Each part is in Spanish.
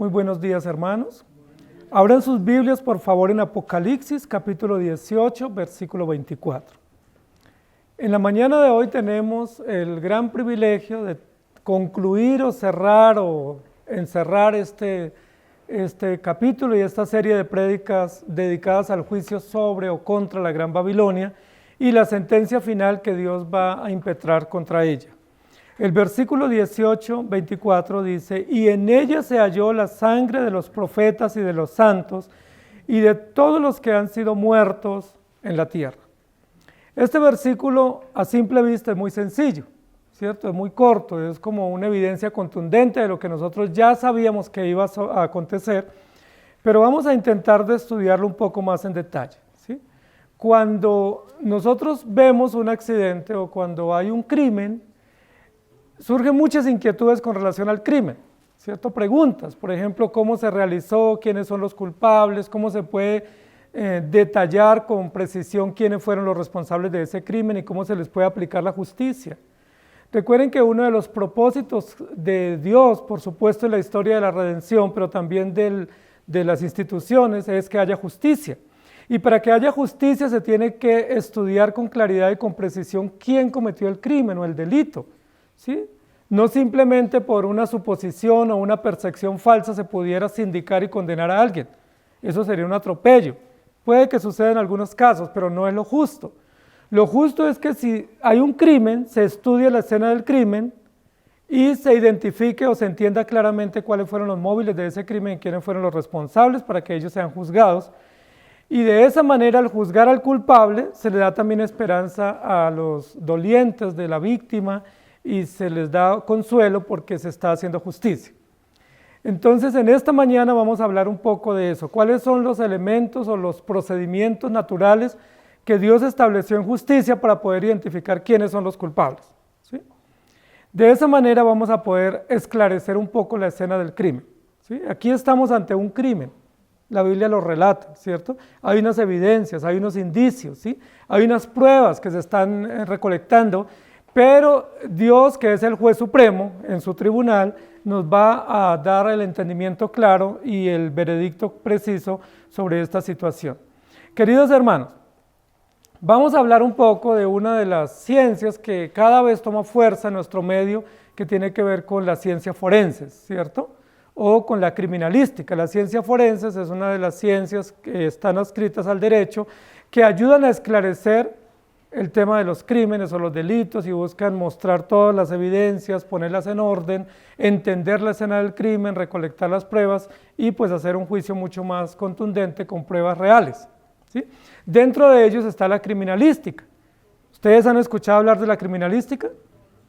Muy buenos días, hermanos. Abran sus Biblias, por favor, en Apocalipsis, capítulo 18, versículo 24. En la mañana de hoy tenemos el gran privilegio de concluir o cerrar o encerrar este capítulo y esta serie de prédicas dedicadas al juicio sobre o contra la Gran Babilonia y la sentencia final que Dios va a impetrar contra ella. El versículo 18, 24 dice, y en ella se halló la sangre de los profetas y de los santos y de todos los que han sido muertos en la tierra. Este versículo a simple vista es muy sencillo, ¿cierto? Es muy corto, es como una evidencia contundente de lo que nosotros ya sabíamos que iba a acontecer, pero vamos a intentar de estudiarlo un poco más en detalle, ¿sí? Cuando nosotros vemos un accidente o cuando hay un crimen, surgen muchas inquietudes con relación al crimen, ¿cierto? Preguntas, por ejemplo, cómo se realizó, quiénes son los culpables, cómo se puede detallar con precisión quiénes fueron los responsables de ese crimen y cómo se les puede aplicar la justicia. Recuerden que uno de los propósitos de Dios, por supuesto en la historia de la redención, pero también de las instituciones, es que haya justicia. Y para que haya justicia se tiene que estudiar con claridad y con precisión quién cometió el crimen o el delito, ¿sí? No simplemente por una suposición o una percepción falsa se pudiera sindicar y condenar a alguien. Eso sería un atropello. Puede que suceda en algunos casos, pero no es lo justo. Lo justo es que si hay un crimen, se estudie la escena del crimen y se identifique o se entienda claramente cuáles fueron los móviles de ese crimen y quiénes fueron los responsables para que ellos sean juzgados. Y de esa manera, al juzgar al culpable, se le da también esperanza a los dolientes de la víctima y se les da consuelo porque se está haciendo justicia. Entonces, en esta mañana vamos a hablar un poco de eso. ¿Cuáles son los elementos o los procedimientos naturales que Dios estableció en justicia para poder identificar quiénes son los culpables? ¿Sí? De esa manera vamos a poder esclarecer un poco la escena del crimen. ¿Sí? Aquí estamos ante un crimen. La Biblia lo relata, ¿cierto? Hay unas evidencias, hay unos indicios, ¿sí? Hay unas pruebas que se están recolectando, pero Dios, que es el juez supremo en su tribunal, nos va a dar el entendimiento claro y el veredicto preciso sobre esta situación. Queridos hermanos, vamos a hablar un poco de una de las ciencias que cada vez toma fuerza en nuestro medio, que tiene que ver con la ciencia forense, ¿cierto? O con la criminalística. La ciencia forense es una de las ciencias que están adscritas al derecho, que ayudan a esclarecer el tema de los crímenes o los delitos y buscan mostrar todas las evidencias, ponerlas en orden, entender la escena del crimen, recolectar las pruebas y pues hacer un juicio mucho más contundente con pruebas reales, ¿sí? Dentro de ellos está la criminalística. ¿Ustedes han escuchado hablar de la criminalística?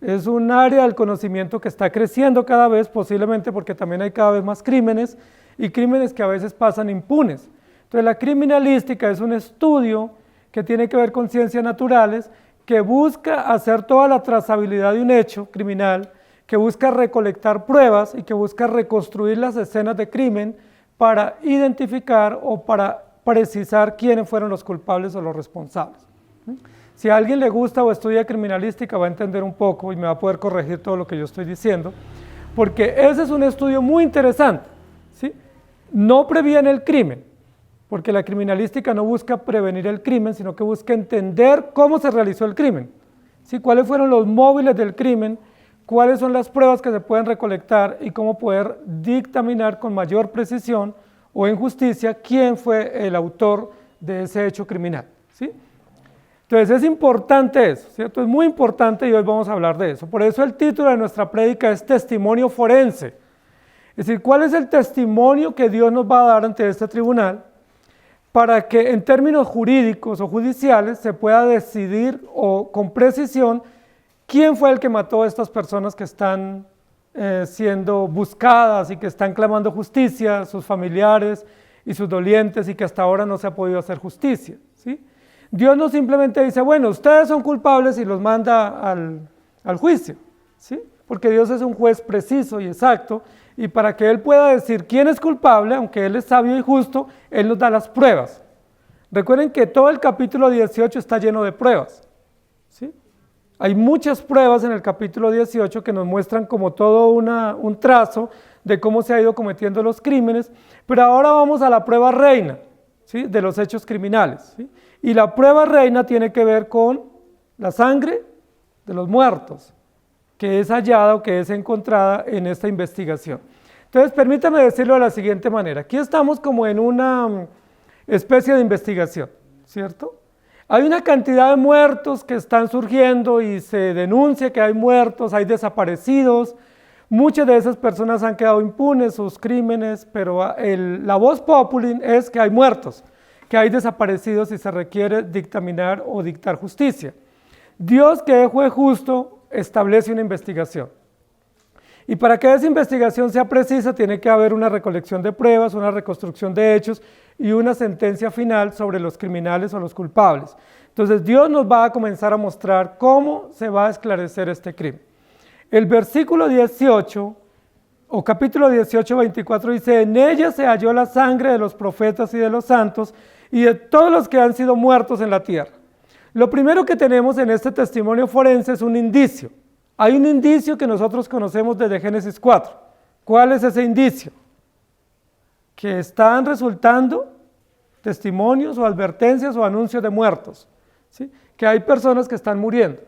Es un área del conocimiento que está creciendo cada vez, posiblemente porque también hay cada vez más crímenes y crímenes que a veces pasan impunes. Entonces la criminalística es un estudio que tiene que ver con ciencias naturales, que busca hacer toda la trazabilidad de un hecho criminal, que busca recolectar pruebas y que busca reconstruir las escenas de crimen para identificar o para precisar quiénes fueron los culpables o los responsables. Si a alguien le gusta o estudia criminalística va a entender un poco y me va a poder corregir todo lo que yo estoy diciendo, porque ese es un estudio muy interesante, ¿sí? No previene el crimen, porque la criminalística no busca prevenir el crimen, sino que busca entender cómo se realizó el crimen, ¿sí? Cuáles fueron los móviles del crimen, cuáles son las pruebas que se pueden recolectar y cómo poder dictaminar con mayor precisión o en justicia quién fue el autor de ese hecho criminal, ¿sí? Entonces es importante eso, ¿cierto? Es muy importante y hoy vamos a hablar de eso. Por eso el título de nuestra prédica es Testimonio Forense. Es decir, ¿cuál es el testimonio que Dios nos va a dar ante este tribunal para que en términos jurídicos o judiciales se pueda decidir o con precisión quién fue el que mató a estas personas que están siendo buscadas y que están clamando justicia, sus familiares y sus dolientes y que hasta ahora no se ha podido hacer justicia, ¿sí? Dios no simplemente dice, bueno, ustedes son culpables y los manda al juicio, ¿sí? Porque Dios es un juez preciso y exacto, y para que Él pueda decir quién es culpable, aunque Él es sabio y justo, Él nos da las pruebas. Recuerden que todo el capítulo 18 está lleno de pruebas, ¿sí? Hay muchas pruebas en el capítulo 18 que nos muestran como todo un trazo de cómo se ha ido cometiendo los crímenes, pero ahora vamos a la prueba reina, ¿sí?, de los hechos criminales, ¿sí? Y la prueba reina tiene que ver con la sangre de los muertos, que es hallada o que es encontrada en esta investigación. Entonces, permítame decirlo de la siguiente manera. Aquí estamos como en una especie de investigación, ¿cierto? Hay una cantidad de muertos que están surgiendo y se denuncia que hay muertos, hay desaparecidos. Muchas de esas personas han quedado impunes sus crímenes, pero la voz populi es que hay muertos, que hay desaparecidos y se requiere dictaminar o dictar justicia. Dios, que es juez justo, establece una investigación. Y para que esa investigación sea precisa, tiene que haber una recolección de pruebas, una reconstrucción de hechos y una sentencia final sobre los criminales o los culpables. Entonces, Dios nos va a comenzar a mostrar cómo se va a esclarecer este crimen. El versículo 18, o capítulo 18, 24, dice: en ella se halló la sangre de los profetas y de los santos y de todos los que han sido muertos en la tierra. Lo primero que tenemos en este testimonio forense es un indicio. Hay un indicio que nosotros conocemos desde Génesis 4. ¿Cuál es ese indicio? Que están resultando testimonios o advertencias o anuncios de muertos, ¿sí? Que hay personas que están muriendo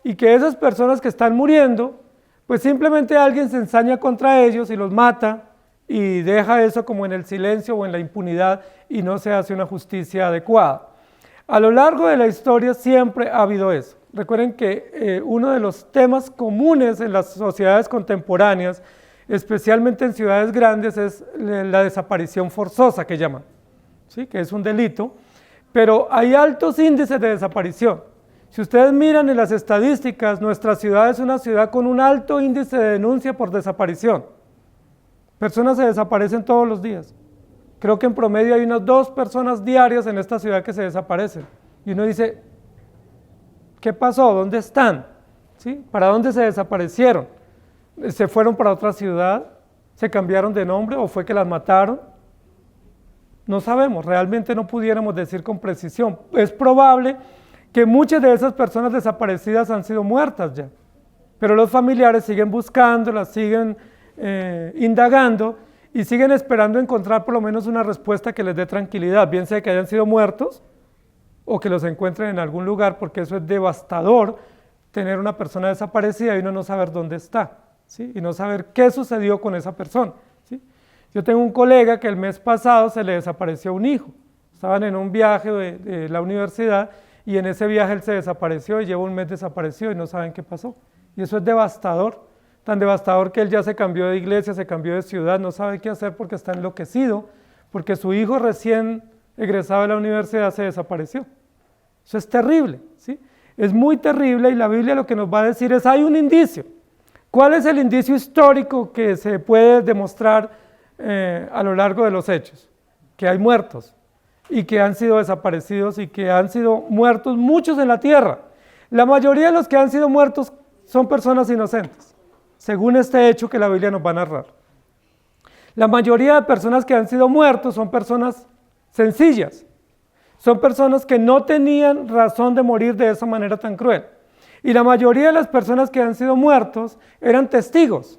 y que esas personas que están muriendo, pues simplemente alguien se ensaña contra ellos y los mata y deja eso como en el silencio o en la impunidad y no se hace una justicia adecuada. A lo largo de la historia siempre ha habido eso. Recuerden que uno de los temas comunes en las sociedades contemporáneas, especialmente en ciudades grandes, es la desaparición forzosa que llaman, ¿sí?, que es un delito, pero hay altos índices de desaparición. Si ustedes miran en las estadísticas, nuestra ciudad es una ciudad con un alto índice de denuncia por desaparición. Personas se desaparecen todos los días. Creo que en promedio hay unas 2 personas diarias en esta ciudad que se desaparecen. Y uno dice: ¿qué pasó? ¿Dónde están? ¿Sí? ¿Para dónde se desaparecieron? ¿Se fueron para otra ciudad? ¿Se cambiaron de nombre o fue que las mataron? No sabemos, realmente no pudiéramos decir con precisión. Es probable que muchas de esas personas desaparecidas han sido muertas ya, pero los familiares siguen buscándolas, siguen indagando y siguen esperando encontrar por lo menos una respuesta que les dé tranquilidad, bien sea que hayan sido muertos o que los encuentren en algún lugar, porque eso es devastador, tener una persona desaparecida y uno no saber dónde está, ¿sí?, y no saber qué sucedió con esa persona, ¿sí? Yo tengo un colega que el mes pasado se le desapareció un hijo, estaban en un viaje de la universidad y en ese viaje él se desapareció y lleva un mes desaparecido y no saben qué pasó. Y eso es devastador, tan devastador que él ya se cambió de iglesia, se cambió de ciudad, no sabe qué hacer porque está enloquecido, porque su hijo recién egresado de la universidad se desapareció. Eso es terrible, ¿sí? Es muy terrible y la Biblia lo que nos va a decir es: hay un indicio. ¿Cuál es el indicio histórico que se puede demostrar a lo largo de los hechos? Que hay muertos y que han sido desaparecidos y que han sido muertos muchos en la tierra. La mayoría de los que han sido muertos son personas inocentes, según este hecho que la Biblia nos va a narrar. La mayoría de personas que han sido muertos son personas sencillas, son personas que no tenían razón de morir de esa manera tan cruel. Y la mayoría de las personas que han sido muertos eran testigos,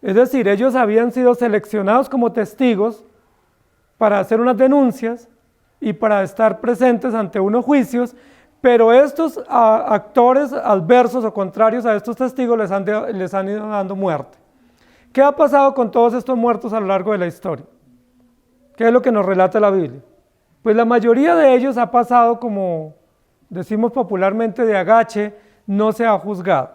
es decir, ellos habían sido seleccionados como testigos para hacer unas denuncias y para estar presentes ante unos juicios, pero estos actores adversos o contrarios a estos testigos les han ido dando muerte. ¿Qué ha pasado con todos estos muertos a lo largo de la historia? ¿Qué es lo que nos relata la Biblia? Pues la mayoría de ellos ha pasado, como decimos popularmente, de agache, no se ha juzgado.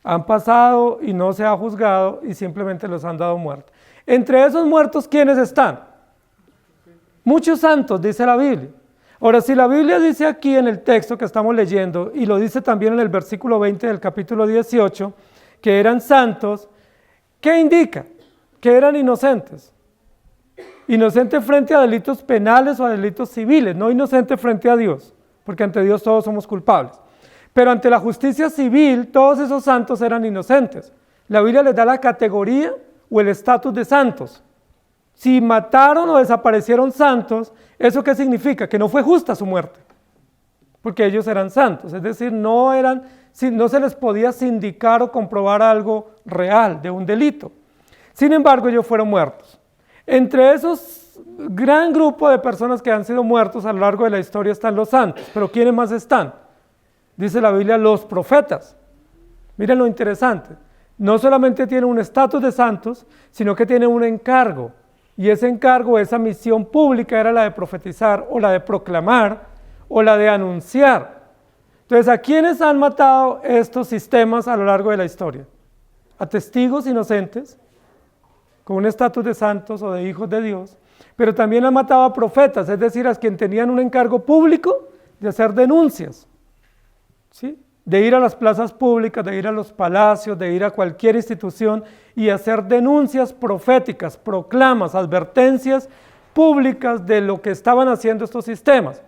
Han pasado y no se ha juzgado y simplemente los han dado muerte. Entre esos muertos, ¿quiénes están? Muchos santos, dice la Biblia. Ahora, si la Biblia dice aquí en el texto que estamos leyendo, y lo dice también en el versículo 20 del capítulo 18, que eran santos, ¿qué indica? Que eran inocentes. Inocentes frente a delitos penales o a delitos civiles, no inocentes frente a Dios, porque ante Dios todos somos culpables. Pero ante la justicia civil, todos esos santos eran inocentes. La Biblia les da la categoría o el estatus de santos. Si mataron o desaparecieron santos, ¿eso qué significa? Que no fue justa su muerte, porque ellos eran santos, es decir, no se les podía sindicar o comprobar algo real de un delito. Sin embargo, ellos fueron muertos. Entre esos gran grupo de personas que han sido muertos a lo largo de la historia están los santos. ¿Pero quiénes más están? Dice la Biblia, los profetas. Miren lo interesante. No solamente tienen un estatus de santos, sino que tienen un encargo. Y ese encargo, esa misión pública era la de profetizar, o la de proclamar, o la de anunciar. Entonces, ¿a quiénes han matado estos sistemas a lo largo de la historia? A testigos inocentes, con un estatus de santos o de hijos de Dios, pero también han matado a profetas, es decir, a quienes tenían un encargo público de hacer denuncias, ¿sí? De ir a las plazas públicas, de ir a los palacios, de ir a cualquier institución y hacer denuncias proféticas, proclamas, advertencias públicas de lo que estaban haciendo estos sistemas.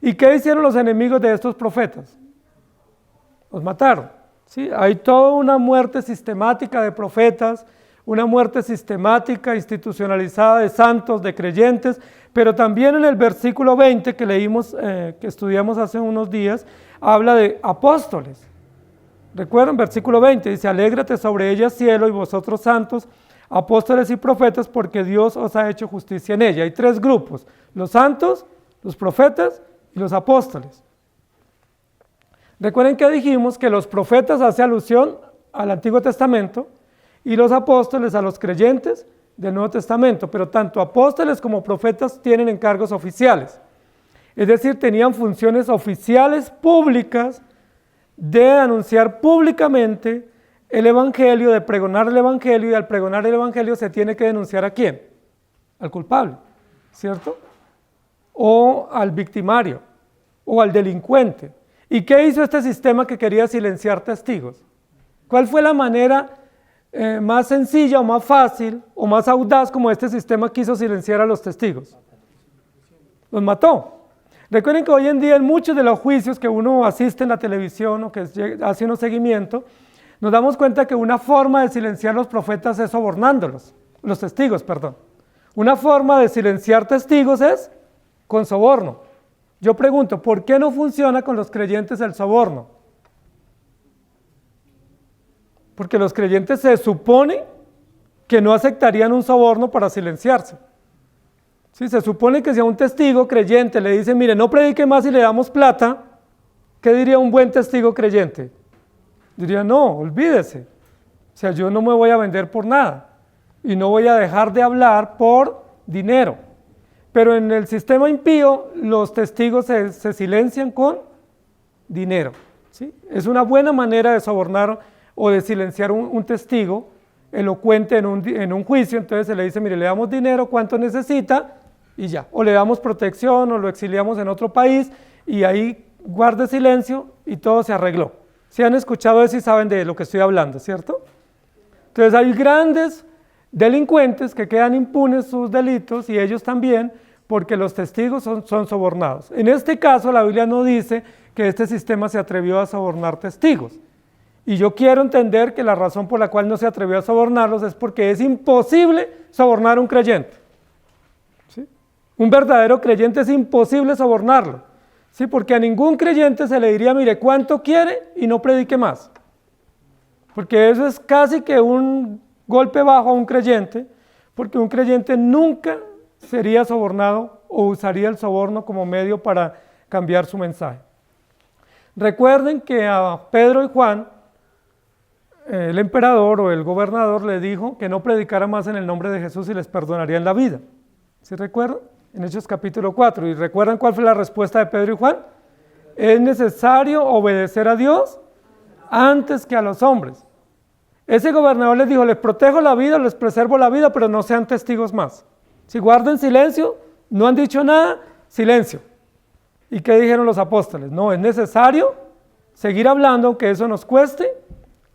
¿Y qué hicieron los enemigos de estos profetas? Los mataron, ¿sí? Hay toda una muerte sistemática de profetas, una muerte sistemática, institucionalizada de santos, de creyentes, pero también en el versículo 20 que leímos, que estudiamos hace unos días, habla de apóstoles. ¿Recuerdan? Versículo 20 dice, alégrate sobre ella cielo y vosotros santos, apóstoles y profetas, porque Dios os ha hecho justicia en ella. Hay tres grupos, los santos, los profetas y los apóstoles. Recuerden que dijimos que los profetas hace alusión al Antiguo Testamento y los apóstoles a los creyentes del Nuevo Testamento, pero tanto apóstoles como profetas tienen encargos oficiales, es decir, tenían funciones oficiales públicas de anunciar públicamente el Evangelio, de pregonar el Evangelio, y al pregonar el Evangelio se tiene que denunciar ¿a quién? Al culpable, ¿cierto? O al victimario, o al delincuente. ¿Y qué hizo este sistema que quería silenciar testigos? ¿Cuál fue la manera más sencilla o más fácil o más audaz como este sistema quiso silenciar a los testigos? Los mató. Recuerden que hoy en día en muchos de los juicios que uno asiste en la televisión o que hace un seguimiento, nos damos cuenta que una forma de silenciar a los profetas es sobornándolos, los testigos, perdón. Una forma de silenciar testigos es con soborno. Yo pregunto, ¿por qué no funciona con los creyentes el soborno? Porque los creyentes se supone que no aceptarían un soborno para silenciarse. ¿Sí? Se supone que si a un testigo creyente le dicen, mire, no predique más y le damos plata, ¿qué diría un buen testigo creyente? Diría, no, olvídese. O sea, yo no me voy a vender por nada y no voy a dejar de hablar por dinero. Pero en el sistema impío, los testigos se silencian con dinero, ¿sí? Es una buena manera de sobornar o de silenciar un testigo elocuente en un juicio. Entonces se le dice, mire, le damos dinero, ¿cuánto necesita? Y ya, o le damos protección o lo exiliamos en otro país y ahí guarde silencio y todo se arregló. Si han escuchado eso y saben de lo que estoy hablando, ¿cierto? Entonces hay grandes delincuentes que quedan impunes sus delitos y ellos también, porque los testigos son sobornados. En este caso la Biblia no dice que este sistema se atrevió a sobornar testigos. Y yo quiero entender que la razón por la cual no se atrevió a sobornarlos es porque es imposible sobornar a un creyente. ¿Sí? Un verdadero creyente es imposible sobornarlo. ¿Sí? Porque a ningún creyente se le diría, mire, ¿cuánto quiere? Y no predique más. Porque eso es casi que un golpe bajo a un creyente, porque un creyente nunca sería sobornado o usaría el soborno como medio para cambiar su mensaje. Recuerden que a Pedro y Juan, el emperador o el gobernador le dijo que no predicara más en el nombre de Jesús y les perdonarían la vida. ¿Sí recuerdan? En Hechos capítulo 4. ¿Y recuerdan cuál fue la respuesta de Pedro y Juan? Es necesario obedecer a Dios antes que a los hombres. Ese gobernador les dijo, les protejo la vida, les preservo la vida, pero no sean testigos más. Si guarden silencio, no han dicho nada, silencio. ¿Y qué dijeron los apóstoles? No, es necesario seguir hablando, aunque eso nos cueste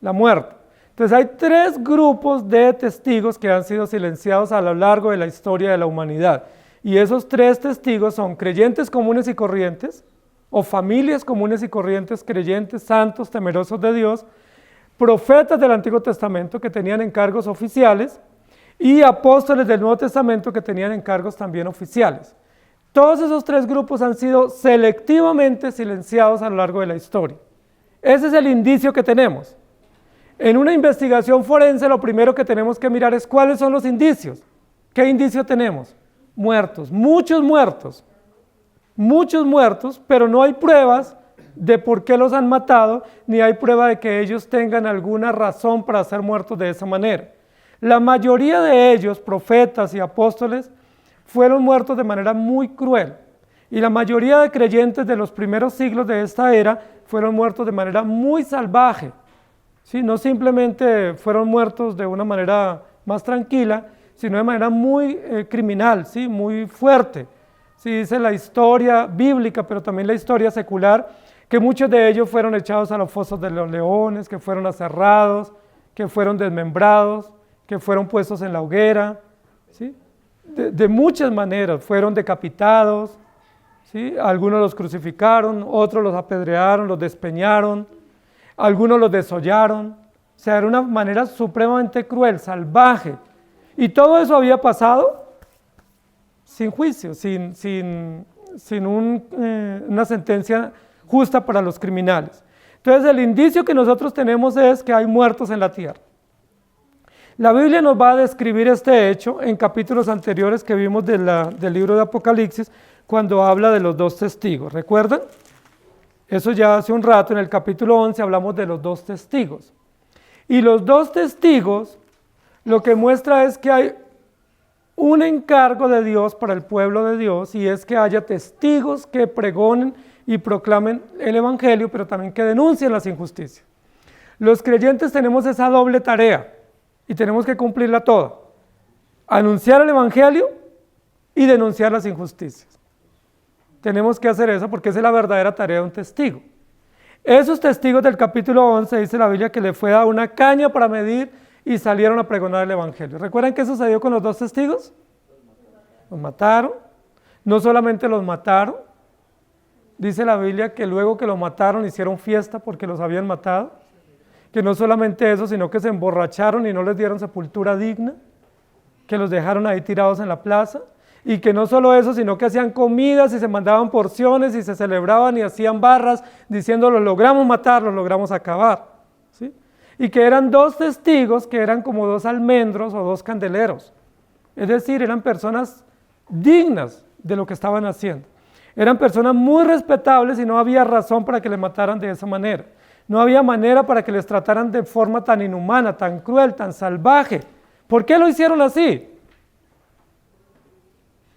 la muerte. Entonces hay tres grupos de testigos que han sido silenciados a lo largo de la historia de la humanidad. Y esos tres testigos son creyentes comunes y corrientes, o familias comunes y corrientes, creyentes, santos, temerosos de Dios, profetas del Antiguo Testamento que tenían encargos oficiales, y apóstoles del Nuevo Testamento que tenían encargos también oficiales. Todos esos tres grupos han sido selectivamente silenciados a lo largo de la historia. Ese es el indicio que tenemos. En una investigación forense lo primero que tenemos que mirar es cuáles son los indicios. ¿Qué indicio tenemos? Muertos, muchos muertos, pero no hay pruebas de por qué los han matado, ni hay prueba de que ellos tengan alguna razón para ser muertos de esa manera. La mayoría de ellos, profetas y apóstoles, fueron muertos de manera muy cruel. Y la mayoría de creyentes de los primeros siglos de esta era fueron muertos de manera muy salvaje. ¿Sí? No simplemente fueron muertos de una manera más tranquila, sino de manera muy criminal, ¿sí? Muy fuerte. Sí, dice la historia bíblica, pero también la historia secular, que muchos de ellos fueron echados a los fosos de los leones, que fueron aserrados, que fueron desmembrados, que fueron puestos en la hoguera, ¿sí? De muchas maneras, fueron decapitados, ¿sí? Algunos los crucificaron, otros los apedrearon, los despeñaron, algunos los desollaron. O sea, era una manera supremamente cruel, salvaje. Y todo eso había pasado sin juicio, sin una sentencia justa para los criminales. Entonces el indicio que nosotros tenemos es que hay muertos en la tierra. La Biblia nos va a describir este hecho en capítulos anteriores que vimos del libro de Apocalipsis, cuando habla de los dos testigos. ¿Recuerdan? Eso ya hace un rato, en el capítulo 11 hablamos de los dos testigos. Y los dos testigos lo que muestra es que hay un encargo de Dios para el pueblo de Dios, y es que haya testigos que pregonen y proclamen el evangelio, pero también que denuncien las injusticias. Los creyentes tenemos esa doble tarea y tenemos que cumplirla toda: anunciar el evangelio y denunciar las injusticias. Tenemos que hacer eso porque esa es la verdadera tarea de un testigo. Esos testigos del capítulo 11, dice la Biblia, que le fue dada una caña para medir y salieron a pregonar el evangelio. ¿Recuerdan qué sucedió con los dos testigos? Los mataron. No solamente los mataron, dice la Biblia que luego que los mataron hicieron fiesta porque los habían matado, que no solamente eso, sino que se emborracharon y no les dieron sepultura digna, que los dejaron ahí tirados en la plaza, y que no solo eso, sino que hacían comidas y se mandaban porciones y se celebraban y hacían barras diciendo: los logramos matar, los logramos acabar, ¿sí? Y que eran dos testigos que eran como dos almendros o dos candeleros, es decir, eran personas dignas de lo que estaban haciendo. Eran personas muy respetables y no había razón para que les mataran de esa manera. No había manera para que les trataran de forma tan inhumana, tan cruel, tan salvaje. ¿Por qué lo hicieron así?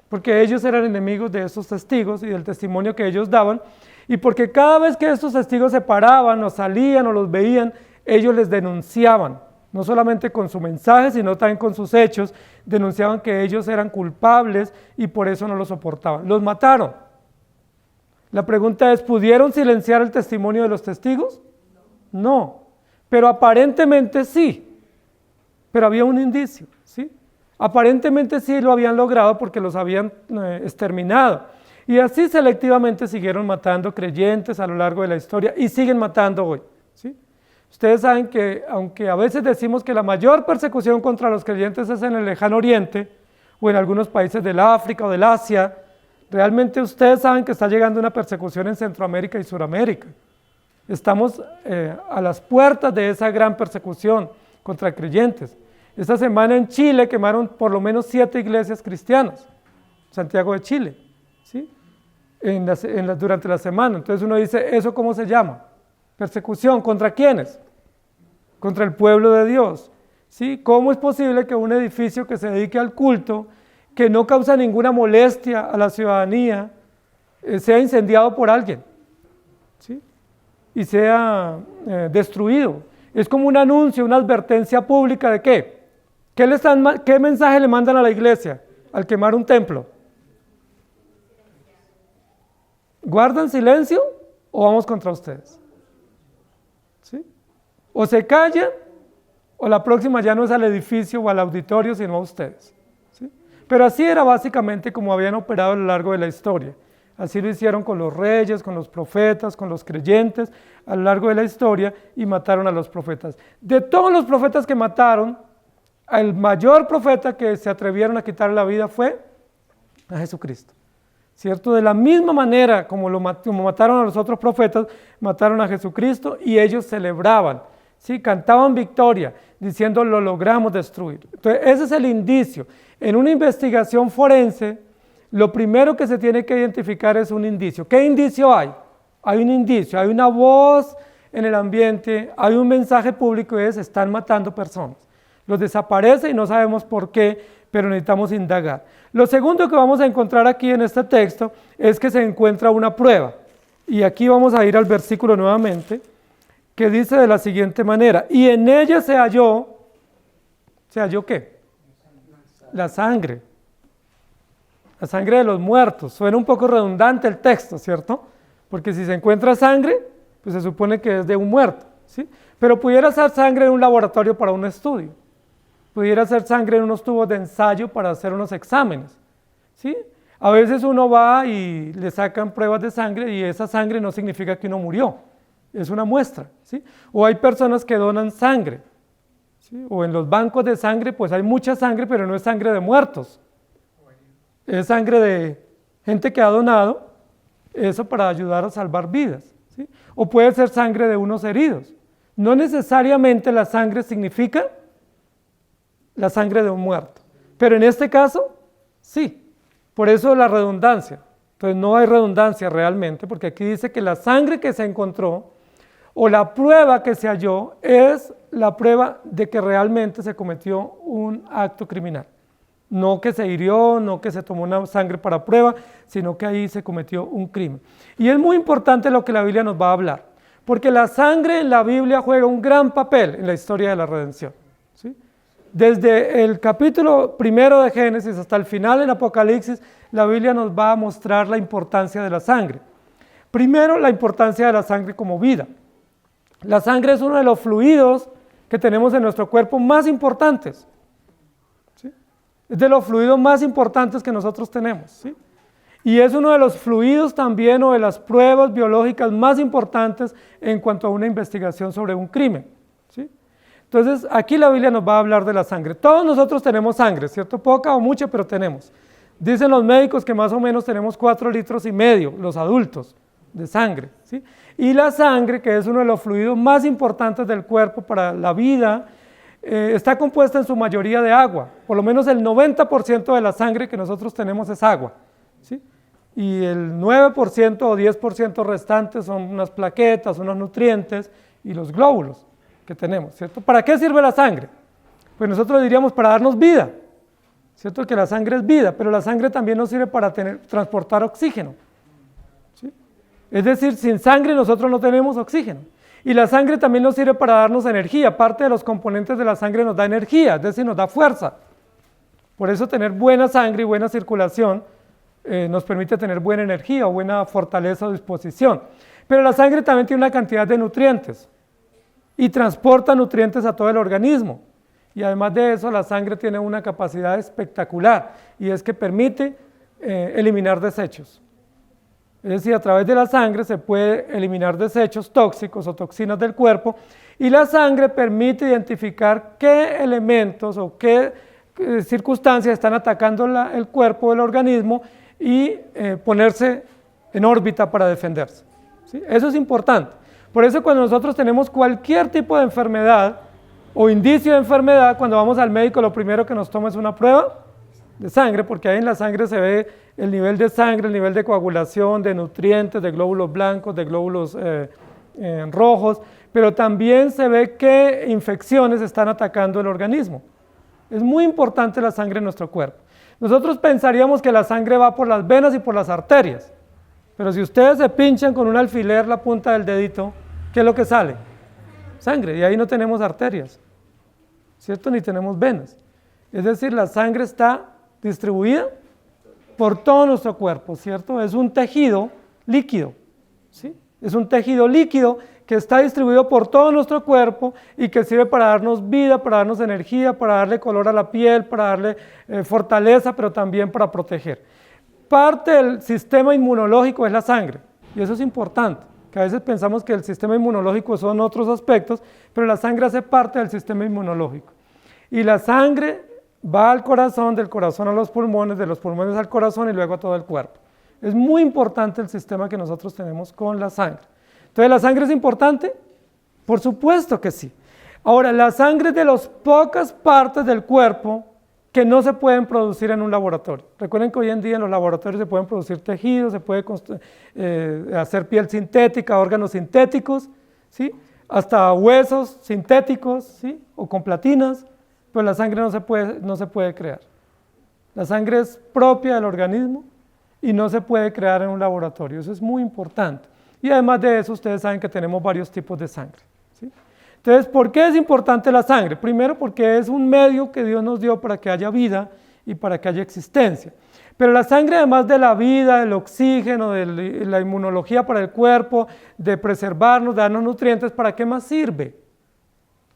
Porque ellos eran enemigos de esos testigos y del testimonio que ellos daban, y porque cada vez que estos testigos se paraban o salían o los veían, ellos les denunciaban, no solamente con su mensaje, sino también con sus hechos, denunciaban que ellos eran culpables y por eso no los soportaban. Los mataron. La pregunta es: ¿pudieron silenciar el testimonio de los testigos? No, pero aparentemente sí, pero había un indicio, ¿sí? Aparentemente sí lo habían logrado porque los habían exterminado. Y así selectivamente siguieron matando creyentes a lo largo de la historia y siguen matando hoy, ¿sí? Ustedes saben que aunque a veces decimos que la mayor persecución contra los creyentes es en el lejano oriente o en algunos países del África o del Asia, realmente ustedes saben que está llegando una persecución en Centroamérica y Suramérica. Estamos a las puertas de esa gran persecución contra creyentes. Esta semana en Chile quemaron por lo menos 7 iglesias cristianas, Santiago de Chile, ¿sí? Durante la semana. Entonces uno dice: ¿eso cómo se llama? Persecución. ¿Contra quiénes? Contra el pueblo de Dios, ¿sí? ¿Cómo es posible que un edificio que se dedique al culto, que no causa ninguna molestia a la ciudadanía, sea incendiado por alguien, ¿sí? Y sea destruido? Es como un anuncio, una advertencia pública de ¿qué? ¿Qué mensaje le mandan a la iglesia al quemar un templo? ¿Guardan silencio o vamos contra ustedes? ¿Sí? O se callan o la próxima ya no es al edificio o al auditorio, sino a ustedes, ¿sí? Pero así era básicamente como habían operado a lo largo de la historia. Así lo hicieron con los reyes, con los profetas, con los creyentes a lo largo de la historia, y mataron a los profetas. De todos los profetas que mataron, el mayor profeta que se atrevieron a quitar la vida fue a Jesucristo, ¿cierto? De la misma manera como mataron a los otros profetas, mataron a Jesucristo, y ellos celebraban, ¿sí? Cantaban victoria, diciendo lo logramos destruir. Entonces, ese es el indicio. En una investigación forense, lo primero que se tiene que identificar es un indicio. ¿Qué indicio hay? Hay un indicio, hay una voz en el ambiente, hay un mensaje público y es: están matando personas. Los desaparece y no sabemos por qué, pero necesitamos indagar. Lo segundo que vamos a encontrar aquí en este texto es que se encuentra una prueba. Y aquí vamos a ir al versículo nuevamente, que dice de la siguiente manera: y en ella ¿se halló qué? La sangre. La sangre de los muertos. Suena un poco redundante el texto, ¿cierto? Porque si se encuentra sangre, pues se supone que es de un muerto, ¿sí? Pero pudiera ser sangre en un laboratorio para un estudio. Pudiera ser sangre en unos tubos de ensayo para hacer unos exámenes, ¿sí? A veces uno va y le sacan pruebas de sangre y esa sangre no significa que uno murió, es una muestra, ¿sí? O hay personas que donan sangre, ¿sí? O en los bancos de sangre pues hay mucha sangre, pero no es sangre de muertos, es sangre de gente que ha donado eso para ayudar a salvar vidas, ¿sí? O puede ser sangre de unos heridos. No necesariamente la sangre significa la sangre de un muerto, pero en este caso, sí. Por eso la redundancia. Entonces no hay redundancia realmente, porque aquí dice que la sangre que se encontró o la prueba que se halló es la prueba de que realmente se cometió un acto criminal. No que se hirió, no que se tomó una sangre para prueba, sino que ahí se cometió un crimen. Y es muy importante lo que la Biblia nos va a hablar, porque la sangre en la Biblia juega un gran papel en la historia de la redención, ¿sí? Desde el capítulo 1 de Génesis hasta el final en Apocalipsis, la Biblia nos va a mostrar la importancia de la sangre. Primero, la importancia de la sangre como vida. La sangre es uno de los fluidos que tenemos en nuestro cuerpo más importantes, ¿sí? Es de los fluidos más importantes que nosotros tenemos, ¿sí? Y es uno de los fluidos también o de las pruebas biológicas más importantes en cuanto a una investigación sobre un crimen, ¿sí? Entonces, aquí la Biblia nos va a hablar de la sangre. Todos nosotros tenemos sangre, ¿cierto? Poca o mucha, pero tenemos. Dicen los médicos que más o menos tenemos 4,5 litros, los adultos, de sangre, ¿sí? Y la sangre, que es uno de los fluidos más importantes del cuerpo para la vida, está compuesta en su mayoría de agua. Por lo menos el 90% de la sangre que nosotros tenemos es agua, ¿sí? Y el 9% o 10% restante son unas plaquetas, unos nutrientes y los glóbulos que tenemos, ¿cierto? ¿Para qué sirve la sangre? Pues nosotros diríamos para darnos vida, ¿cierto? Que la sangre es vida, pero la sangre también nos sirve para transportar oxígeno, ¿sí? Es decir, sin sangre nosotros no tenemos oxígeno. Y la sangre también nos sirve para darnos energía. Parte de los componentes de la sangre nos da energía, es decir, nos da fuerza. Por eso tener buena sangre y buena circulación nos permite tener buena energía o buena fortaleza o disposición. Pero la sangre también tiene una cantidad de nutrientes y transporta nutrientes a todo el organismo. Y además de eso, la sangre tiene una capacidad espectacular y es que permite eliminar desechos. Es decir, a través de la sangre se puede eliminar desechos tóxicos o toxinas del cuerpo y la sangre permite identificar qué elementos o qué circunstancias están atacando el cuerpo, el organismo y ponerse en órbita para defenderse, ¿sí? Eso es importante. Por eso cuando nosotros tenemos cualquier tipo de enfermedad o indicio de enfermedad, cuando vamos al médico lo primero que nos toma es una prueba de sangre, porque ahí en la sangre se ve el nivel de sangre, el nivel de coagulación, de nutrientes, de glóbulos blancos, de glóbulos rojos, pero también se ve qué infecciones están atacando el organismo. Es muy importante la sangre en nuestro cuerpo. Nosotros pensaríamos que la sangre va por las venas y por las arterias, pero si ustedes se pinchan con un alfiler la punta del dedito, ¿qué es lo que sale? Sangre, y ahí no tenemos arterias, ¿cierto? Ni tenemos venas. Es decir, la sangre está distribuida por todo nuestro cuerpo, ¿cierto? Es un tejido líquido, ¿sí? Es un tejido líquido que está distribuido por todo nuestro cuerpo y que sirve para darnos vida, para darnos energía, para darle color a la piel, para darle fortaleza, pero también para proteger. Parte del sistema inmunológico es la sangre, y eso es importante, que a veces pensamos que el sistema inmunológico son otros aspectos, pero la sangre hace parte del sistema inmunológico. Y la sangre va al corazón, del corazón a los pulmones, de los pulmones al corazón y luego a todo el cuerpo. Es muy importante el sistema que nosotros tenemos con la sangre. Entonces, ¿la sangre es importante? Por supuesto que sí. Ahora, la sangre es de las pocas partes del cuerpo que no se pueden producir en un laboratorio. Recuerden que hoy en día en los laboratorios se pueden producir tejidos, se puede hacer piel sintética, órganos sintéticos, ¿sí? Hasta huesos sintéticos, ¿sí? O con platinas, pero la sangre no se puede crear. La sangre es propia del organismo y no se puede crear en un laboratorio. Eso es muy importante. Y además de eso, ustedes saben que tenemos varios tipos de sangre, ¿sí? Entonces, ¿por qué es importante la sangre? Primero, porque es un medio que Dios nos dio para que haya vida y para que haya existencia. Pero la sangre, además de la vida, del oxígeno, de la inmunología para el cuerpo, de preservarnos, de darnos nutrientes, ¿para qué más sirve?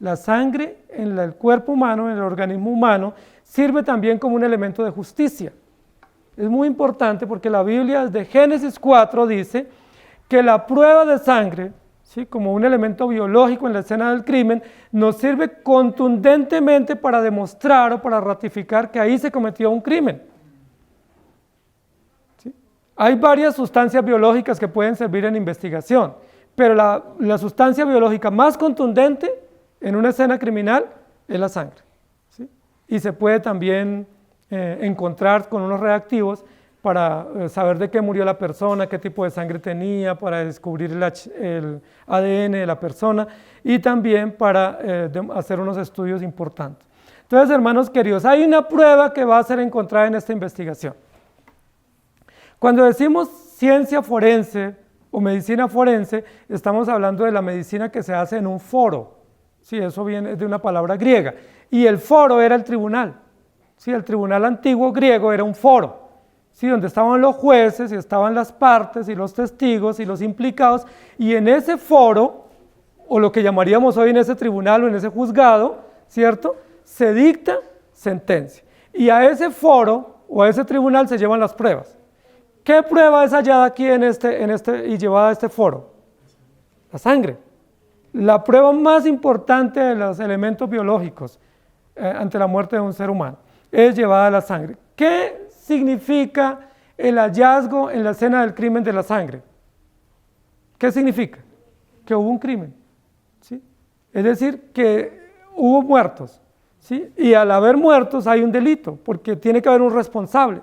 La sangre en el cuerpo humano, en el organismo humano, sirve también como un elemento de justicia. Es muy importante porque la Biblia desde Génesis 4 dice que la prueba de sangre, ¿sí? Como un elemento biológico en la escena del crimen, nos sirve contundentemente para demostrar o para ratificar que ahí se cometió un crimen. ¿Sí? Hay varias sustancias biológicas que pueden servir en investigación, pero la sustancia biológica más contundente en una escena criminal es la sangre, ¿sí? Y se puede también encontrar con unos reactivos para saber de qué murió la persona, qué tipo de sangre tenía, para descubrir el ADN de la persona y también para hacer unos estudios importantes. Entonces, hermanos queridos, hay una prueba que va a ser encontrada en esta investigación. Cuando decimos ciencia forense o medicina forense, estamos hablando de la medicina que se hace en un foro. Sí, eso viene de una palabra griega. Y el foro era el tribunal. Sí, el tribunal antiguo griego era un foro. Sí, donde estaban los jueces y estaban las partes y los testigos y los implicados, y en ese foro, o lo que llamaríamos hoy en ese tribunal o en ese juzgado, ¿cierto? Se dicta sentencia. Y a ese foro o a ese tribunal se llevan las pruebas. ¿Qué prueba es hallada aquí y llevada a este foro? La sangre. La prueba más importante de los elementos biológicos ante la muerte de un ser humano es llevada a la sangre. ¿Qué significa el hallazgo en la escena del crimen de la sangre? ¿Qué significa? Que hubo un crimen, ¿sí? Es decir, que hubo muertos, ¿sí? Y al haber muertos hay un delito, porque tiene que haber un responsable.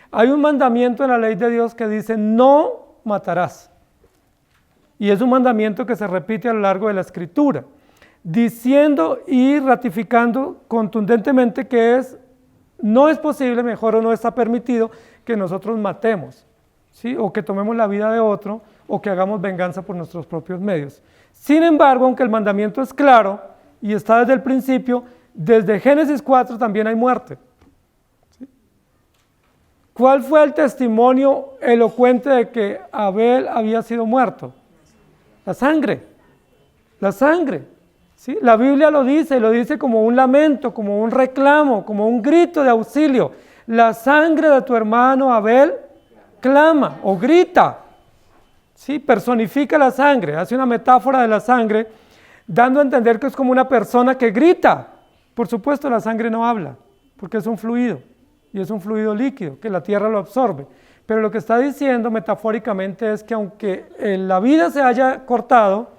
Hay un mandamiento en la ley de Dios que dice, no matarás. Y es un mandamiento que se repite a lo largo de la Escritura, diciendo y ratificando contundentemente que no es posible, mejor o no está permitido que nosotros matemos, ¿sí? O que tomemos la vida de otro, o que hagamos venganza por nuestros propios medios. Sin embargo, aunque el mandamiento es claro y está desde el principio, desde Génesis 4 también hay muerte. ¿Sí? ¿Cuál fue el testimonio elocuente de que Abel había sido muerto? La sangre. La sangre. ¿Sí? La Biblia lo dice como un lamento, como un reclamo, como un grito de auxilio. La sangre de tu hermano Abel clama o grita. ¿Sí? Personifica la sangre, hace una metáfora de la sangre, dando a entender que es como una persona que grita. Por supuesto, la sangre no habla, porque es un fluido, y es un fluido líquido, que la tierra lo absorbe. Pero lo que está diciendo metafóricamente es que aunque la vida se haya cortado,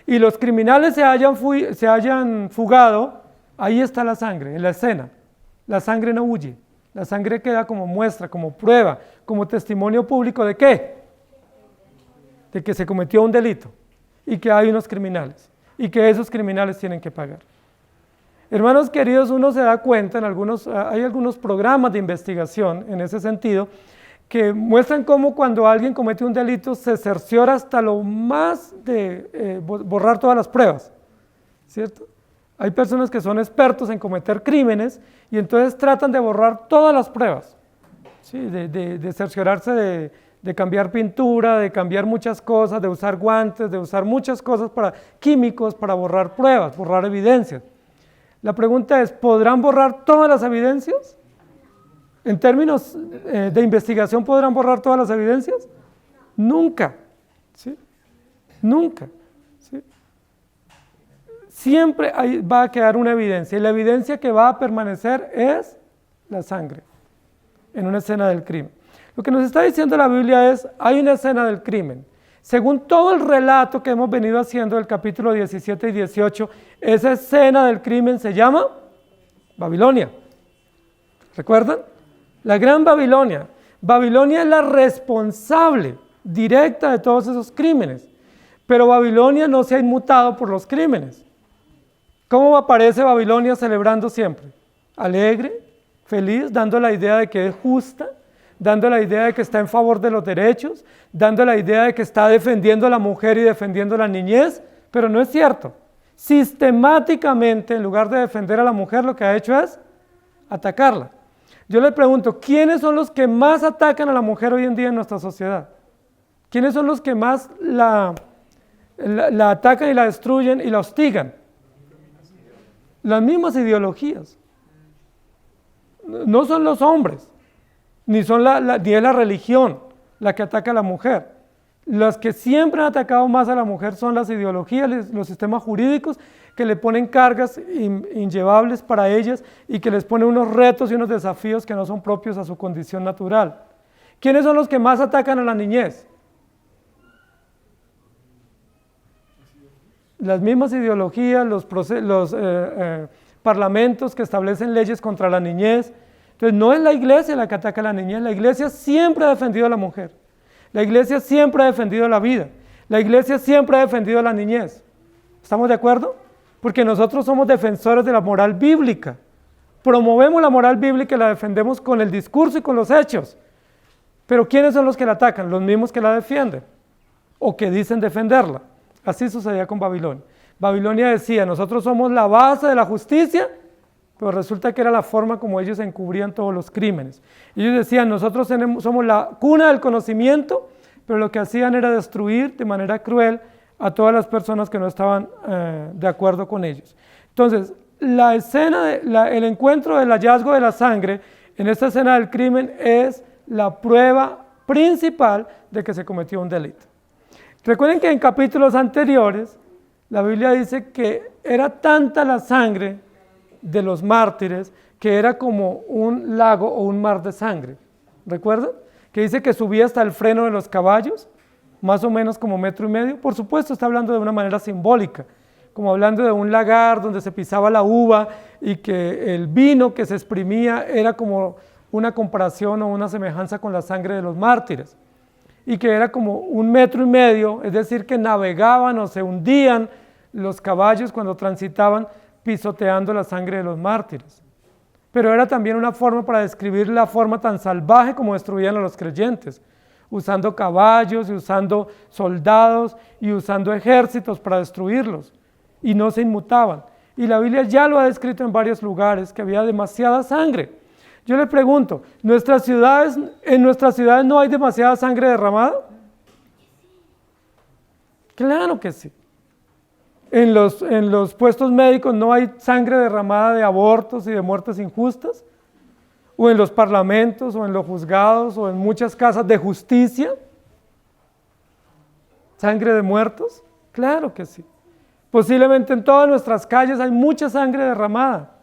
y los criminales se hayan fugado, ahí está la sangre, en la escena. La sangre no huye, la sangre queda como muestra, como prueba, como testimonio público ¿de qué? De que se cometió un delito y que hay unos criminales y que esos criminales tienen que pagar. Hermanos queridos, uno se da cuenta, hay algunos programas de investigación en ese sentido, que muestran cómo cuando alguien comete un delito se cerciora hasta lo más de borrar todas las pruebas, ¿cierto? Hay personas que son expertos en cometer crímenes y entonces tratan de borrar todas las pruebas, ¿sí? de cerciorarse de cambiar pintura, de cambiar muchas cosas, de usar guantes, de usar muchas cosas químicos para borrar pruebas, borrar evidencias. La pregunta es, ¿podrán borrar todas las evidencias? En términos de investigación, ¿podrán borrar todas las evidencias? Nunca, ¿sí? Nunca, ¿sí? Siempre va a quedar una evidencia, y la evidencia que va a permanecer es la sangre en una escena del crimen. Lo que nos está diciendo la Biblia es, hay una escena del crimen. Según todo el relato que hemos venido haciendo del capítulo 17 y 18, esa escena del crimen se llama Babilonia. ¿Recuerdan? La Gran Babilonia. Babilonia es la responsable directa de todos esos crímenes, pero Babilonia no se ha inmutado por los crímenes. ¿Cómo aparece Babilonia celebrando siempre? Alegre, feliz, dando la idea de que es justa, dando la idea de que está en favor de los derechos, dando la idea de que está defendiendo a la mujer y defendiendo a la niñez, pero no es cierto. Sistemáticamente, en lugar de defender a la mujer, lo que ha hecho es atacarla. Yo le pregunto, ¿quiénes son los que más atacan a la mujer hoy en día en nuestra sociedad? ¿Quiénes son los que más la atacan y la destruyen y la hostigan? Las mismas ideologías. No son los hombres, ni es la religión la que ataca a la mujer. Las que siempre han atacado más a la mujer son las ideologías, los sistemas jurídicos que le ponen cargas inllevables para ellas y que les ponen unos retos y unos desafíos que no son propios a su condición natural. ¿Quiénes son los que más atacan a la niñez? Las mismas ideologías, los parlamentos que establecen leyes contra la niñez. Entonces no es la iglesia la que ataca a la niñez, la iglesia siempre ha defendido a la mujer, la iglesia siempre ha defendido la vida, la iglesia siempre ha defendido a la niñez. ¿Estamos de acuerdo? Porque nosotros somos defensores de la moral bíblica, promovemos la moral bíblica y la defendemos con el discurso y con los hechos. Pero ¿quiénes son los que la atacan? Los mismos que la defienden o que dicen defenderla. Así sucedía con Babilonia. Babilonia decía, nosotros somos la base de la justicia, pero resulta que era la forma como ellos encubrían todos los crímenes. Ellos decían, nosotros somos la cuna del conocimiento, pero lo que hacían era destruir de manera cruel a todas las personas que no estaban de acuerdo con ellos. Entonces, la escena, el encuentro del hallazgo de la sangre en esta escena del crimen es la prueba principal de que se cometió un delito. Recuerden que en capítulos anteriores, la Biblia dice que era tanta la sangre de los mártires que era como un lago o un mar de sangre. ¿Recuerdan? Que dice que subía hasta el freno de los caballos, más o menos como 1,5 metros. Por supuesto está hablando de una manera simbólica, como hablando de un lagar donde se pisaba la uva y que el vino que se exprimía era como una comparación o una semejanza con la sangre de los mártires. Y que era como 1,5 metros, es decir, que navegaban o se hundían los caballos cuando transitaban pisoteando la sangre de los mártires. Pero era también una forma para describir la forma tan salvaje como destruían a los creyentes, usando caballos y usando soldados y usando ejércitos para destruirlos, y no se inmutaban. Y la Biblia ya lo ha descrito en varios lugares, que había demasiada sangre. Yo le pregunto, ¿en nuestras ciudades no hay demasiada sangre derramada? Claro que sí. En los puestos médicos no hay sangre derramada de abortos y de muertes injustas, o en los parlamentos, o en los juzgados, o en muchas casas de justicia. ¿Sangre de muertos? Claro que sí. Posiblemente en todas nuestras calles hay mucha sangre derramada.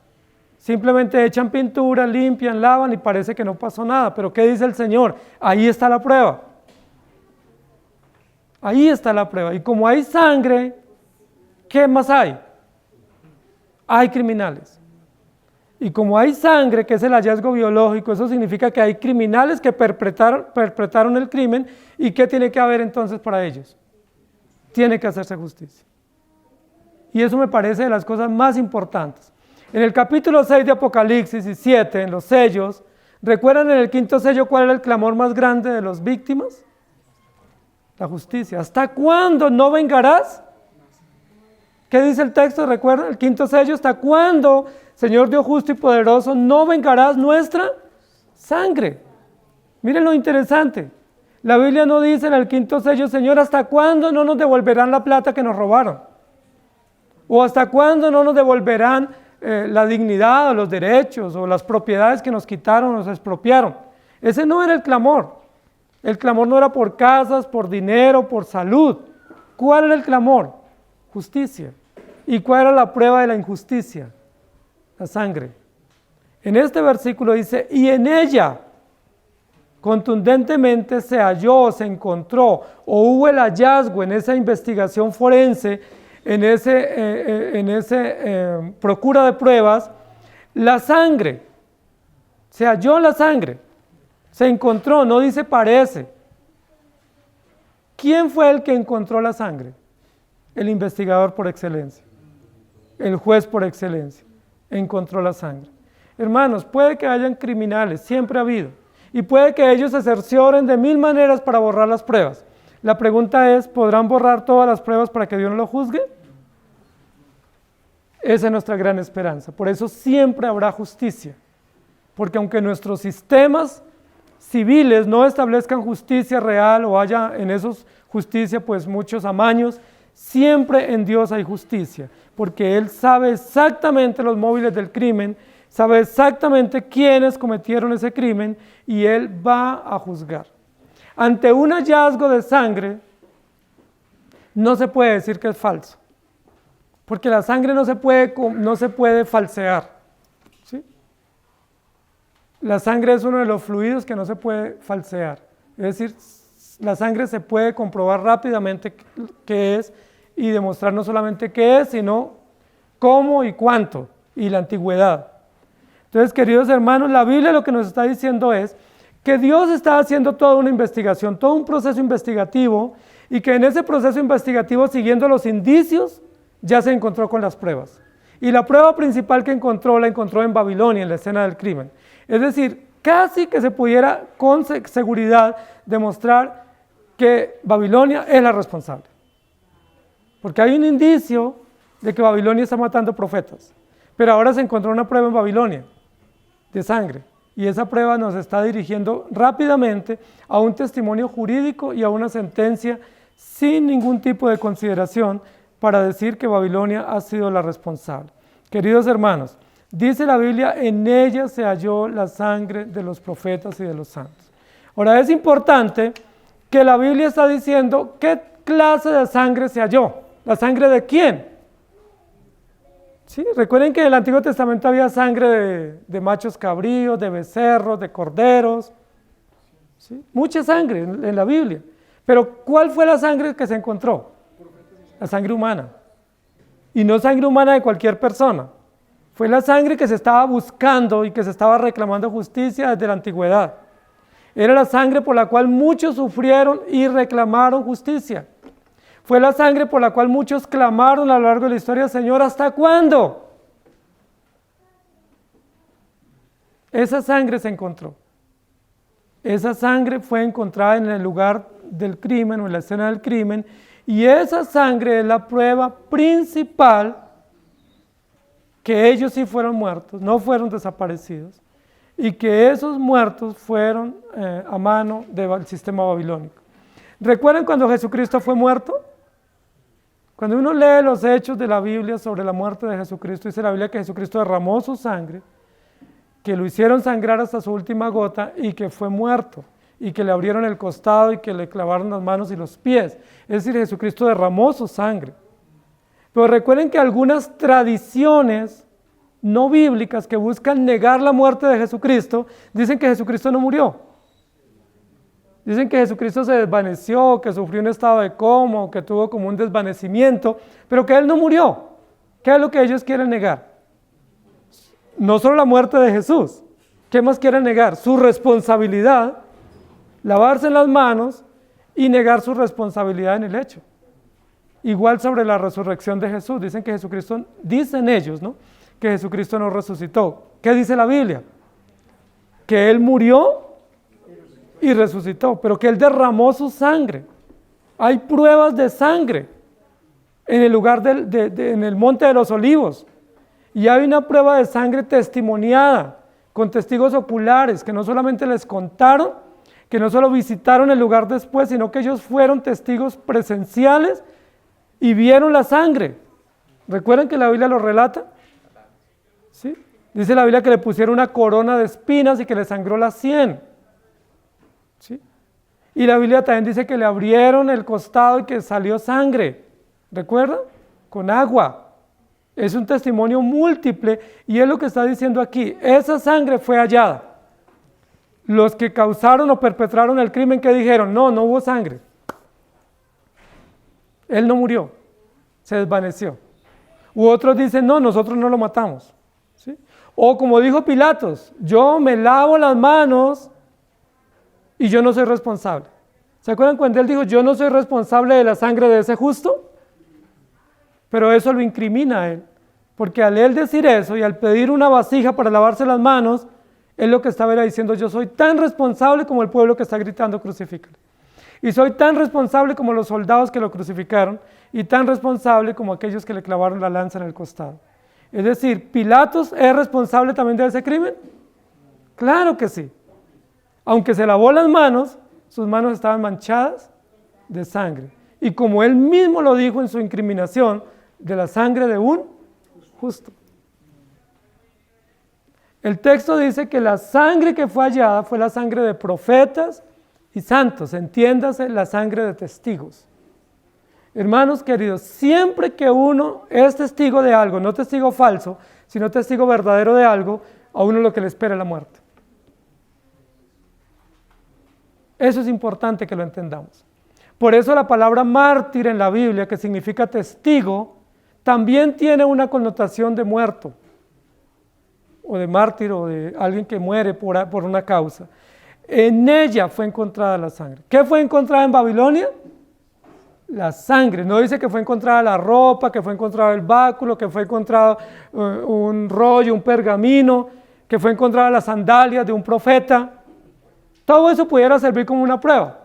Simplemente echan pintura, limpian, lavan y parece que no pasó nada. Pero ¿qué dice el Señor? Ahí está la prueba. Ahí está la prueba. Y como hay sangre, ¿qué más hay? Hay criminales. Y como hay sangre, que es el hallazgo biológico, eso significa que hay criminales que perpetraron el crimen. ¿Y qué tiene que haber entonces para ellos? Tiene que hacerse justicia. Y eso me parece de las cosas más importantes. En el capítulo 6 de Apocalipsis y 7, en los sellos, ¿recuerdan en el 5.º sello cuál era el clamor más grande de las víctimas? La justicia. ¿Hasta cuándo no vengarás? ¿Qué dice el texto? ¿Recuerdan? El 5.º sello, ¿hasta cuándo, Señor Dios justo y poderoso, no vengarás nuestra sangre? Miren lo interesante. La Biblia no dice en el 5.º sello, Señor, ¿hasta cuándo no nos devolverán la plata que nos robaron? ¿O hasta cuándo no nos devolverán la dignidad o los derechos o las propiedades que nos quitaron, nos expropiaron? Ese no era el clamor. El clamor no era por casas, por dinero, por salud. ¿Cuál era el clamor? Justicia. ¿Y cuál era la prueba de la injusticia? La sangre. En este versículo dice, y en ella contundentemente se halló, se encontró o hubo el hallazgo en esa investigación forense, en ese procura de pruebas, la sangre, se halló la sangre, se encontró, no dice parece. ¿Quién fue el que encontró la sangre? El investigador por excelencia, el juez por excelencia, encontró la sangre. Hermanos, puede que hayan criminales, siempre ha habido, y puede que ellos se cercioren de 1000 maneras para borrar las pruebas. La pregunta es, ¿podrán borrar todas las pruebas para que Dios no lo juzgue? Esa es nuestra gran esperanza. Por eso siempre habrá justicia, porque aunque nuestros sistemas civiles no establezcan justicia real o haya en esos justicia pues muchos amaños, siempre en Dios hay justicia, porque Él sabe exactamente los móviles del crimen, sabe exactamente quiénes cometieron ese crimen y Él va a juzgar. Ante un hallazgo de sangre, no se puede decir que es falso, porque la sangre no se puede falsear. ¿Sí? La sangre es uno de los fluidos que no se puede falsear, es decir, la sangre se puede comprobar rápidamente qué es y demostrar no solamente qué es, sino cómo y cuánto y la antigüedad. Entonces, queridos hermanos, la Biblia lo que nos está diciendo es que Dios está haciendo toda una investigación, todo un proceso investigativo, y que en ese proceso investigativo, siguiendo los indicios, ya se encontró con las pruebas. Y la prueba principal que encontró, la encontró en Babilonia, en la escena del crimen. Es decir, casi que se pudiera con seguridad demostrar que Babilonia es la responsable. Porque hay un indicio de que Babilonia está matando profetas. Pero ahora se encontró una prueba en Babilonia de sangre. Y esa prueba nos está dirigiendo rápidamente a un testimonio jurídico y a una sentencia sin ningún tipo de consideración para decir que Babilonia ha sido la responsable. Queridos hermanos, dice la Biblia, en ella se halló la sangre de los profetas y de los santos. Ahora es importante que la Biblia está diciendo qué clase de sangre se halló. ¿La sangre de quién? ¿Sí? Recuerden que en el Antiguo Testamento había sangre de machos cabríos, de becerros, de corderos. ¿Sí? Mucha sangre en la Biblia. Pero ¿cuál fue la sangre que se encontró? La sangre humana. Y no sangre humana de cualquier persona. Fue la sangre que se estaba buscando y que se estaba reclamando justicia desde la antigüedad. Era la sangre por la cual muchos sufrieron y reclamaron justicia. Fue la sangre por la cual muchos clamaron a lo largo de la historia, Señor, ¿hasta cuándo? Esa sangre se encontró. Esa sangre fue encontrada en el lugar del crimen o en la escena del crimen, y esa sangre es la prueba principal que ellos sí fueron muertos, no fueron desaparecidos, y que esos muertos fueron a mano del sistema babilónico. ¿Recuerdan cuando Jesucristo fue muerto? Cuando uno lee los hechos de la Biblia sobre la muerte de Jesucristo, dice la Biblia que Jesucristo derramó su sangre, que lo hicieron sangrar hasta su última gota y que fue muerto, y que le abrieron el costado y que le clavaron las manos y los pies. Es decir, Jesucristo derramó su sangre. Pero recuerden que algunas tradiciones no bíblicas que buscan negar la muerte de Jesucristo, dicen que Jesucristo no murió. Dicen que Jesucristo se desvaneció, que sufrió un estado de coma, que tuvo como un desvanecimiento, pero que Él no murió. ¿Qué es lo que ellos quieren negar? No solo la muerte de Jesús. ¿Qué más quieren negar? Su responsabilidad, lavarse las manos y negar su responsabilidad en el hecho. Igual sobre la resurrección de Jesús. Dicen que Jesucristo, dicen ellos, ¿no?, que Jesucristo no resucitó. ¿Qué dice la Biblia? Que Él murió y resucitó, pero que Él derramó su sangre. Hay pruebas de sangre en el lugar en el Monte de los Olivos, y hay una prueba de sangre testimoniada con testigos oculares que no solamente les contaron, que no solo visitaron el lugar después, sino que ellos fueron testigos presenciales y vieron la sangre. ¿Recuerdan que la Biblia lo relata? ¿Sí? Dice la Biblia que le pusieron una corona de espinas y que le sangró la sien. ¿Sí? Y la Biblia también dice que le abrieron el costado y que salió sangre. ¿Recuerdan? Con agua. Es un testimonio múltiple y es lo que está diciendo aquí. Esa sangre fue hallada. Los que causaron o perpetraron el crimen, ¿qué dijeron? No, no hubo sangre. Él no murió, se desvaneció. U otros dicen, no, nosotros no lo matamos. ¿Sí? O como dijo Pilatos, yo me lavo las manos y yo no soy responsable. ¿Se acuerdan cuando él dijo, yo no soy responsable de la sangre de ese justo? Pero eso lo incrimina a él, porque al él decir eso y al pedir una vasija para lavarse las manos, él lo que estaba era diciendo, yo soy tan responsable como el pueblo que está gritando crucifícalo. Y soy tan responsable como los soldados que lo crucificaron y tan responsable como aquellos que le clavaron la lanza en el costado. Es decir, ¿Pilatos es responsable también de ese crimen? Claro que sí. Aunque se lavó las manos, sus manos estaban manchadas de sangre. Y como él mismo lo dijo en su incriminación, de la sangre de un justo. El texto dice que la sangre que fue hallada fue la sangre de profetas y santos, entiéndase, la sangre de testigos. Hermanos queridos, siempre que uno es testigo de algo, no testigo falso, sino testigo verdadero de algo, a uno lo que le espera es la muerte. Eso es importante que lo entendamos. Por eso la palabra mártir en la Biblia, que significa testigo, también tiene una connotación de muerto, o de mártir, o de alguien que muere por una causa. En ella fue encontrada la sangre. ¿Qué fue encontrada en Babilonia? La sangre. No dice que fue encontrada la ropa, que fue encontrado el báculo, que fue encontrado un rollo, un pergamino, que fue encontrada las sandalias de un profeta. Todo eso pudiera servir como una prueba,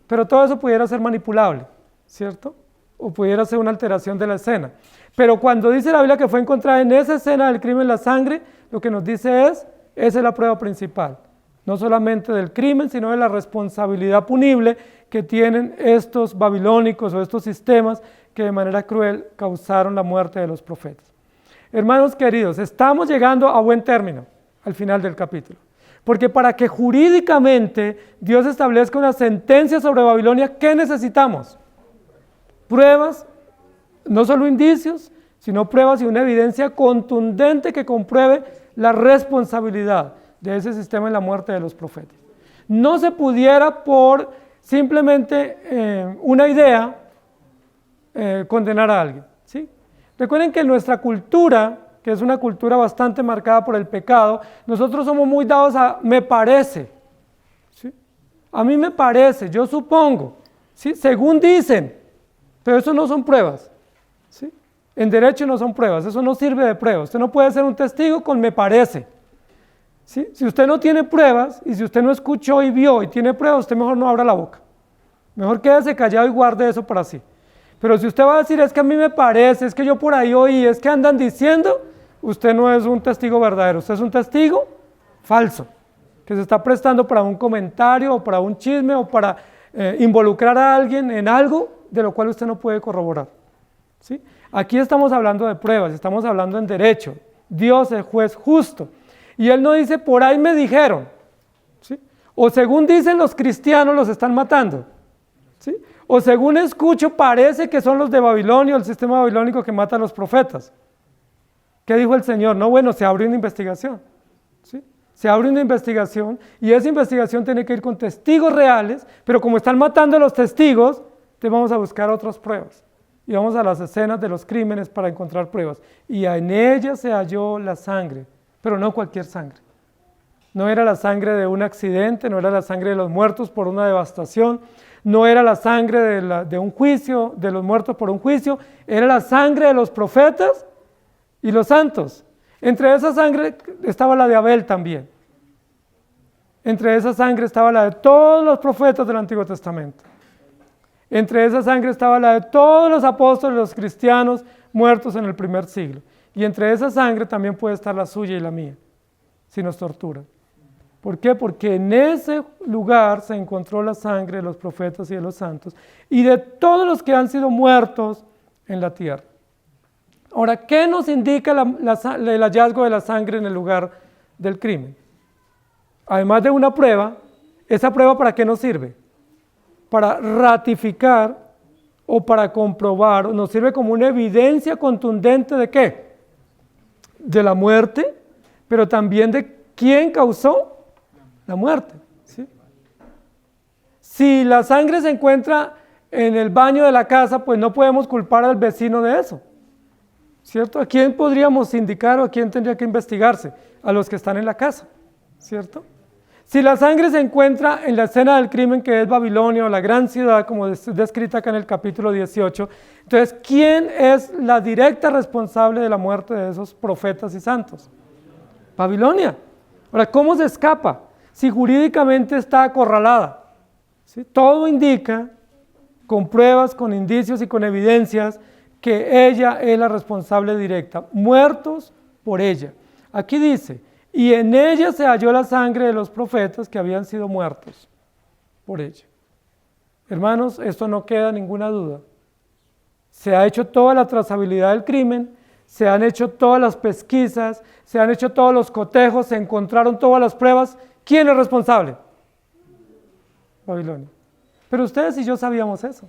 pero todo eso pudiera ser manipulable, ¿cierto? O pudiera ser una alteración de la escena. Pero cuando dice la Biblia que fue encontrada en esa escena del crimen la sangre, lo que nos dice esa es la prueba principal. No solamente del crimen, sino de la responsabilidad punible que tienen estos babilónicos o estos sistemas que de manera cruel causaron la muerte de los profetas. Hermanos queridos, estamos llegando a buen término al final del capítulo. Porque para que jurídicamente Dios establezca una sentencia sobre Babilonia, ¿qué necesitamos? Pruebas, no solo indicios, sino pruebas y una evidencia contundente que compruebe la responsabilidad de ese sistema en la muerte de los profetas. No se pudiera por simplemente una idea condenar a alguien, ¿sí? Recuerden que en nuestra cultura, que es una cultura bastante marcada por el pecado, nosotros somos muy dados a me parece, ¿sí? A mí me parece, yo supongo, ¿sí? Según dicen, pero eso no son pruebas, ¿sí? En derecho no son pruebas, eso no sirve de prueba. Usted no puede ser un testigo con me parece, ¿sí? Si usted no tiene pruebas y si usted no escuchó y vio y tiene pruebas, usted mejor no abra la boca, mejor quédese callado y guarde eso para sí. Pero si usted va a decir, es que a mí me parece, es que yo por ahí oí, es que andan diciendo, usted no es un testigo verdadero, usted es un testigo falso, que se está prestando para un comentario o para un chisme o para involucrar a alguien en algo de lo cual usted no puede corroborar, ¿sí? Aquí estamos hablando de pruebas, estamos hablando en derecho. Dios es juez justo. Y Él no dice, por ahí me dijeron, ¿sí? O según dicen los cristianos los están matando, ¿sí? O según escucho parece que son los de Babilonia, el sistema babilónico que mata a los profetas. ¿Qué dijo el Señor? No, bueno, se abre una investigación, ¿sí? Se abre una investigación y esa investigación tiene que ir con testigos reales, pero como están matando a los testigos, entonces vamos a buscar otras pruebas. Y vamos a las escenas de los crímenes para encontrar pruebas. Y en ellas se halló la sangre, pero no cualquier sangre. No era la sangre de un accidente, no era la sangre de los muertos por una devastación, no era la sangre de un juicio, de los muertos por un juicio, era la sangre de los profetas y los santos. Entre esa sangre estaba la de Abel también. Entre esa sangre estaba la de todos los profetas del Antiguo Testamento. Entre esa sangre estaba la de todos los apóstoles, los cristianos muertos en el primer siglo. Y entre esa sangre también puede estar la suya y la mía, si nos torturan. ¿Por qué? Porque en ese lugar se encontró la sangre de los profetas y de los santos y de todos los que han sido muertos en la tierra. Ahora, ¿qué nos indica el hallazgo de la sangre en el lugar del crimen? Además de una prueba, ¿esa prueba para qué nos sirve? Para ratificar o para comprobar, nos sirve como una evidencia contundente ¿de qué? De la muerte, pero también de quién causó la muerte. ¿Sí? Si la sangre se encuentra en el baño de la casa, pues no podemos culpar al vecino de eso, ¿cierto? ¿A quién podríamos indicar o a quién tendría que investigarse? A los que están en la casa, ¿cierto? Si la sangre se encuentra en la escena del crimen, que es Babilonia o la gran ciudad, como descrita acá en el capítulo 18, entonces, ¿quién es la directa responsable de la muerte de esos profetas y santos? Babilonia. Ahora, ¿cómo se escapa? Si jurídicamente está acorralada. ¿Sí? Todo indica, con pruebas, con indicios y con evidencias, que ella es la responsable directa, muertos por ella. Aquí dice, y en ella se halló la sangre de los profetas que habían sido muertos por ella. Hermanos, esto no queda ninguna duda. Se ha hecho toda la trazabilidad del crimen, se han hecho todas las pesquisas, se han hecho todos los cotejos, se encontraron todas las pruebas. ¿Quién es responsable? Babilonia. Pero ustedes y yo sabíamos eso.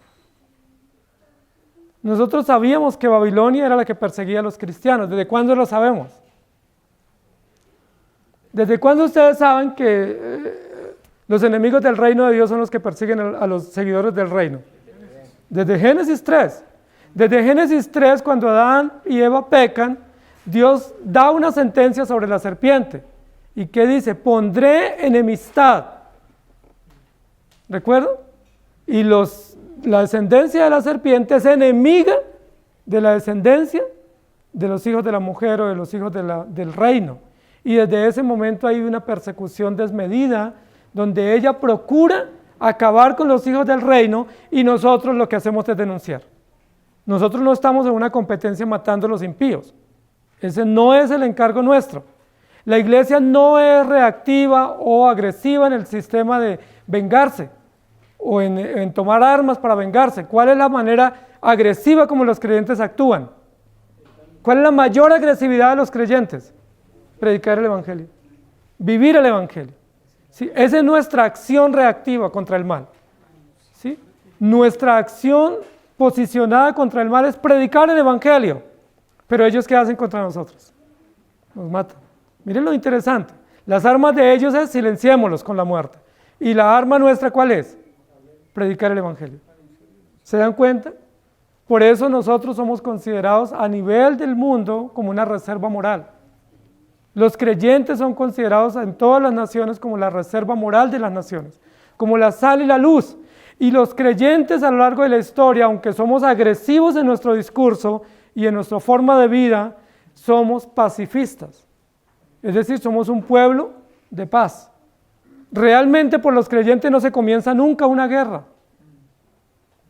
Nosotros sabíamos que Babilonia era la que perseguía a los cristianos. ¿Desde cuándo lo sabemos? ¿Desde cuándo ustedes saben que los enemigos del reino de Dios son los que persiguen a los seguidores del reino? Desde Génesis 3. Desde Génesis 3, cuando Adán y Eva pecan, Dios da una sentencia sobre la serpiente. ¿Y qué dice? Pondré enemistad. ¿Recuerdan? Y la descendencia de la serpiente es enemiga de la descendencia de los hijos de la mujer o de los hijos del reino. Y desde ese momento hay una persecución desmedida donde ella procura acabar con los hijos del reino y nosotros lo que hacemos es denunciar. Nosotros no estamos en una competencia matando a los impíos. Ese no es el encargo nuestro. La iglesia no es reactiva o agresiva en el sistema de vengarse o en tomar armas para vengarse. ¿Cuál es la manera agresiva como los creyentes actúan? ¿Cuál es la mayor agresividad de los creyentes? Predicar el evangelio, vivir el evangelio. ¿Sí? Esa es nuestra acción reactiva contra el mal. ¿Sí? Nuestra acción posicionada contra el mal es predicar el evangelio. Pero ellos, ¿qué hacen contra nosotros? Nos matan. Miren lo interesante. Las armas de ellos es silenciémoslos con la muerte. ¿Y la arma nuestra cuál es? Predicar el evangelio. ¿Se dan cuenta? Por eso nosotros somos considerados a nivel del mundo como una reserva moral. Los creyentes son considerados en todas las naciones como la reserva moral de las naciones, como la sal y la luz. Y los creyentes a lo largo de la historia, aunque somos agresivos en nuestro discurso y en nuestra forma de vida, somos pacifistas. Es decir, somos un pueblo de paz. Realmente por los creyentes no se comienza nunca una guerra.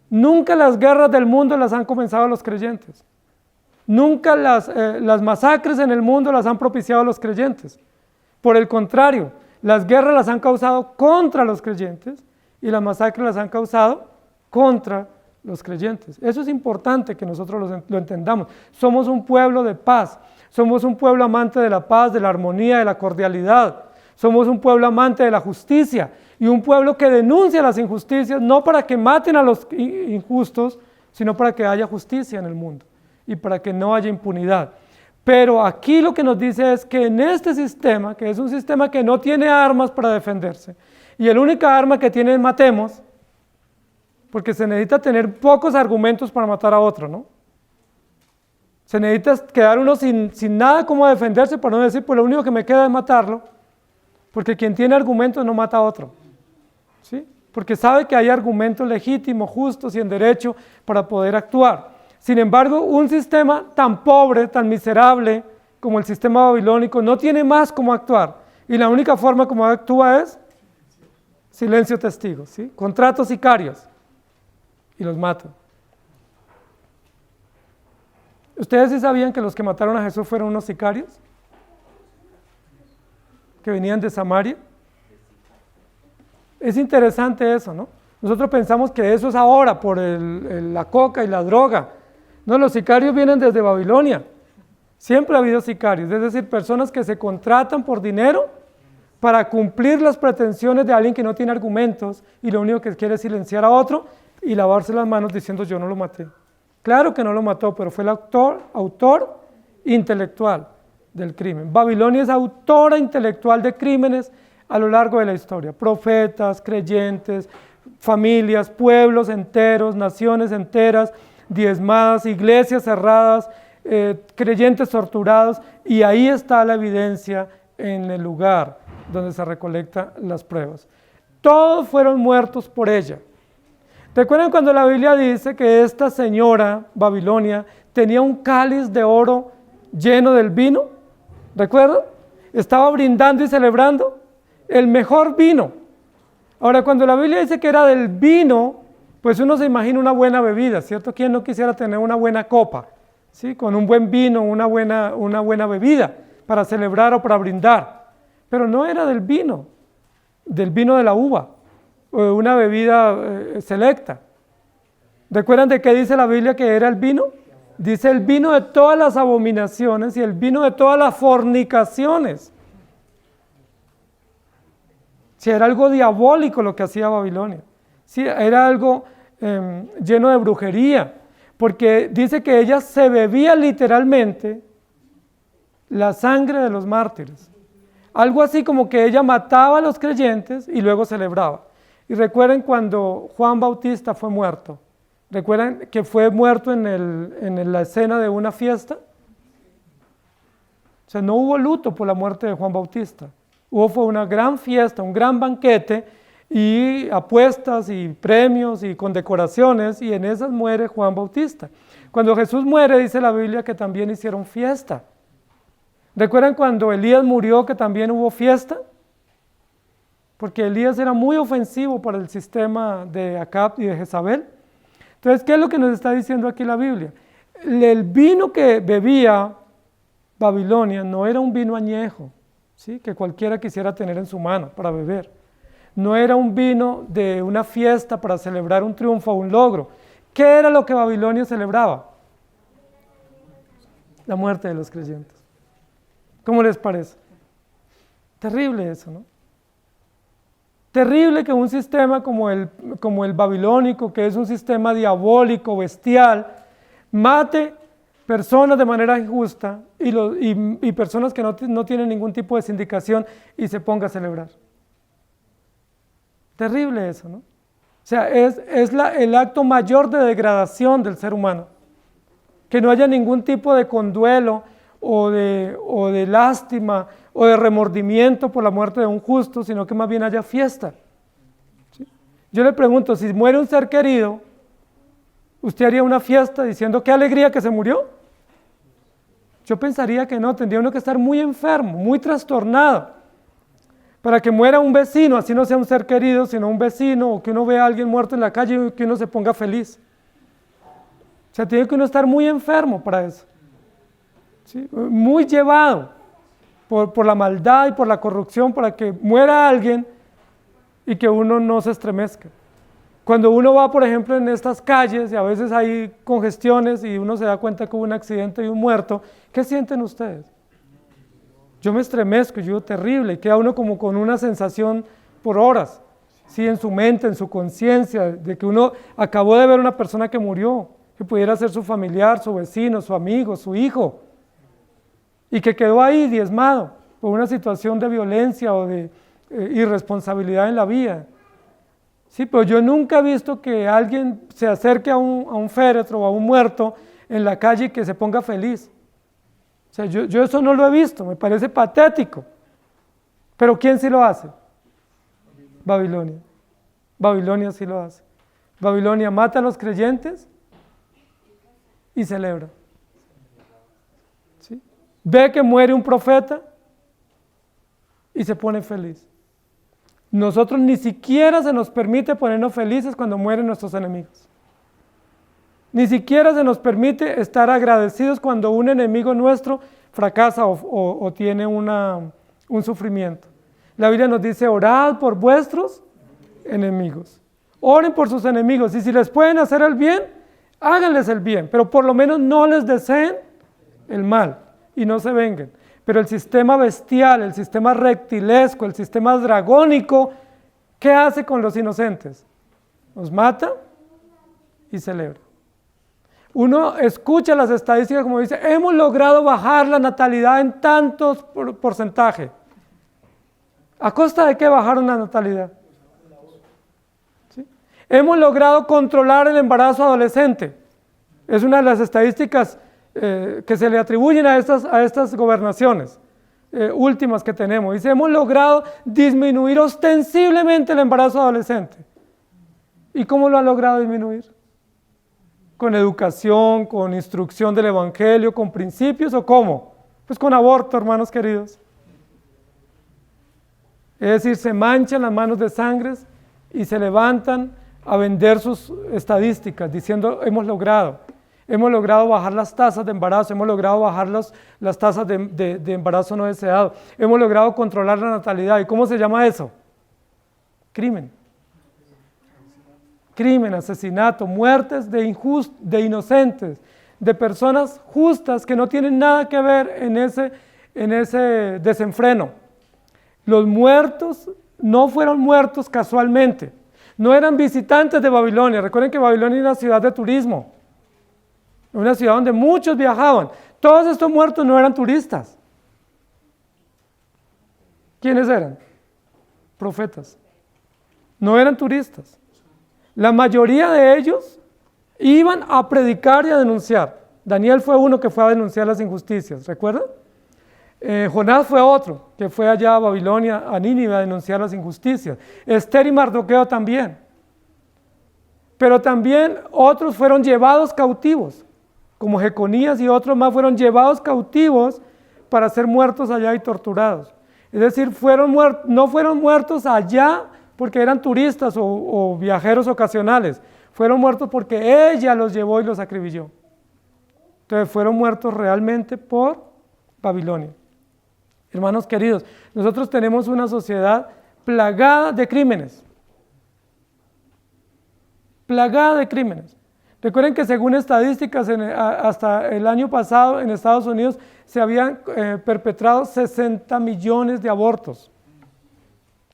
Nunca las guerras del mundo las han comenzado los creyentes. Nunca las masacres en el mundo las han propiciado los creyentes. Por el contrario, las guerras las han causado contra los creyentes y las masacres las han causado contra los creyentes. Eso es importante que nosotros lo entendamos. Somos un pueblo de paz. Somos un pueblo amante de la paz, de la armonía, de la cordialidad. Somos un pueblo amante de la justicia y un pueblo que denuncia las injusticias, no para que maten a los injustos, sino para que haya justicia en el mundo y para que no haya impunidad. Pero aquí lo que nos dice es que en este sistema, que es un sistema que no tiene armas para defenderse, y el única arma que tiene es matemos, porque se necesita tener pocos argumentos para matar a otro, ¿no? Se necesita quedar uno sin nada como defenderse, para no decir, pues lo único que me queda es matarlo, porque quien tiene argumentos no mata a otro, ¿sí? Porque sabe que hay argumentos legítimos, justos y en derecho para poder actuar. Sin embargo, un sistema tan pobre, tan miserable como el sistema babilónico no tiene más cómo actuar. Y la única forma como actúa es silencio testigo, ¿sí? Contratos sicarios y los matan. ¿Ustedes sí sabían que los que mataron a Jesús fueron unos sicarios? Que venían de Samaria. Es interesante eso, ¿no? Nosotros pensamos que eso es ahora por la coca y la droga. No, los sicarios vienen desde Babilonia. Siempre ha habido sicarios, es decir, personas que se contratan por dinero para cumplir las pretensiones de alguien que no tiene argumentos y lo único que quiere es silenciar a otro y lavarse las manos diciendo yo no lo maté. Claro que no lo mató, pero fue el autor intelectual del crimen. Babilonia es autora intelectual de crímenes a lo largo de la historia. Profetas, creyentes, familias, pueblos enteros, naciones enteras, diezmadas, iglesias cerradas, creyentes torturados, y ahí está la evidencia en el lugar donde se recolectan las pruebas. Todos fueron muertos por ella. ¿Recuerdan cuando la Biblia dice que esta señora, Babilonia, tenía un cáliz de oro lleno del vino? ¿Recuerdan? Estaba brindando y celebrando el mejor vino. Ahora, cuando la Biblia dice que era del vino, pues uno se imagina una buena bebida, ¿cierto? ¿Quién no quisiera tener una buena copa? ¿Sí? Con un buen vino, una buena bebida para celebrar o para brindar. Pero no era del vino de la uva, o una bebida selecta. ¿Recuerdan de qué dice la Biblia que era el vino? Dice el vino de todas las abominaciones y el vino de todas las fornicaciones. Si era algo diabólico lo que hacía Babilonia. Sí, era algo lleno de brujería, porque dice que ella se bebía literalmente la sangre de los mártires. Algo así como que ella mataba a los creyentes y luego celebraba. Y recuerden cuando Juan Bautista fue muerto. ¿Recuerdan que fue muerto en la escena de una fiesta? O sea, no hubo luto por la muerte de Juan Bautista. Fue una gran fiesta, un gran banquete, y apuestas y premios y condecoraciones, y en esas muere Juan Bautista. Cuando Jesús muere, dice la Biblia que también hicieron fiesta. ¿Recuerdan cuando Elías murió que también hubo fiesta? Porque Elías era muy ofensivo para el sistema de Acab y de Jezabel. Entonces, ¿qué es lo que nos está diciendo aquí la Biblia? El vino que bebía Babilonia no era un vino añejo, ¿sí? Que cualquiera quisiera tener en su mano para beber. No era un vino de una fiesta para celebrar un triunfo o un logro. ¿Qué era lo que Babilonia celebraba? La muerte de los creyentes. ¿Cómo les parece? Terrible eso, ¿no? Terrible que un sistema como el babilónico, que es un sistema diabólico, bestial, mate personas de manera injusta y personas que no tienen ningún tipo de sindicación y se ponga a celebrar. Terrible eso, ¿no? O sea, es el acto mayor de degradación del ser humano. Que no haya ningún tipo de conduelo o de lástima o de remordimiento por la muerte de un justo, sino que más bien haya fiesta. ¿Sí? Yo le pregunto, si muere un ser querido, ¿usted haría una fiesta diciendo qué alegría que se murió? Yo pensaría que no, tendría uno que estar muy enfermo, muy trastornado, para que muera un vecino, así no sea un ser querido, sino un vecino, o que uno vea a alguien muerto en la calle y que uno se ponga feliz. O sea, tiene que uno estar muy enfermo para eso. ¿Sí? Muy llevado por la maldad y por la corrupción para que muera alguien y que uno no se estremezca. Cuando uno va, por ejemplo, en estas calles y a veces hay congestiones y uno se da cuenta que hubo un accidente y un muerto, ¿qué sienten ustedes? Yo me estremezco, yo digo terrible, y queda uno como con una sensación por horas, ¿sí? En su mente, en su conciencia, de que uno acabó de ver una persona que murió, que pudiera ser su familiar, su vecino, su amigo, su hijo, y que quedó ahí diezmado por una situación de violencia o de irresponsabilidad en la vida. Sí, pero yo nunca he visto que alguien se acerque a un féretro o a un muerto en la calle y que se ponga feliz. O sea, yo eso no lo he visto, me parece patético. Pero ¿quién sí lo hace? Babilonia. Babilonia sí lo hace. Babilonia mata a los creyentes y celebra. ¿Sí? Ve que muere un profeta y se pone feliz. Nosotros ni siquiera se nos permite ponernos felices cuando mueren nuestros enemigos. Ni siquiera se nos permite estar agradecidos cuando un enemigo nuestro fracasa o tiene un sufrimiento. La Biblia nos dice, orad por vuestros enemigos. Oren por sus enemigos y si les pueden hacer el bien, háganles el bien, pero por lo menos no les deseen el mal y no se vengan. Pero el sistema bestial, el sistema reptilesco, el sistema dragónico, ¿qué hace con los inocentes? Los mata y celebra. Uno escucha las estadísticas como dice, hemos logrado bajar la natalidad en tantos porcentaje. ¿A costa de qué bajaron la natalidad? ¿Sí? Hemos logrado controlar el embarazo adolescente. Es una de las estadísticas que se le atribuyen a estas gobernaciones últimas que tenemos. Dice, hemos logrado disminuir ostensiblemente el embarazo adolescente. ¿Y cómo lo han logrado disminuir? ¿Con educación, con instrucción del evangelio, con principios o cómo? Pues con aborto, hermanos queridos. Es decir, se manchan las manos de sangre y se levantan a vender sus estadísticas diciendo hemos logrado bajar las tasas de embarazo, hemos logrado bajar las tasas de embarazo no deseado, hemos logrado controlar la natalidad. ¿Y cómo se llama eso? Crimen. Crimen, asesinato, muertes de inocentes, de personas justas que no tienen nada que ver en ese desenfreno. Los muertos no fueron muertos casualmente, no eran visitantes de Babilonia. Recuerden que Babilonia era una ciudad de turismo, una ciudad donde muchos viajaban. Todos estos muertos no eran turistas. ¿Quiénes eran? Profetas. No eran turistas. La mayoría de ellos iban a predicar y a denunciar. Daniel fue uno que fue a denunciar las injusticias, ¿recuerdan? Jonás fue otro, que fue allá a Babilonia, a Nínive, a denunciar las injusticias. Esther y Mardoqueo también. Pero también otros fueron llevados cautivos, como Jeconías y otros más fueron llevados cautivos para ser muertos allá y torturados. Es decir, no fueron muertos allá porque eran turistas o viajeros ocasionales, fueron muertos porque ella los llevó y los acribilló. Entonces fueron muertos realmente por Babilonia. Hermanos queridos, nosotros tenemos una sociedad plagada de crímenes. Plagada de crímenes. Recuerden que según estadísticas, hasta el año pasado en Estados Unidos se habían perpetrado 60 millones de abortos.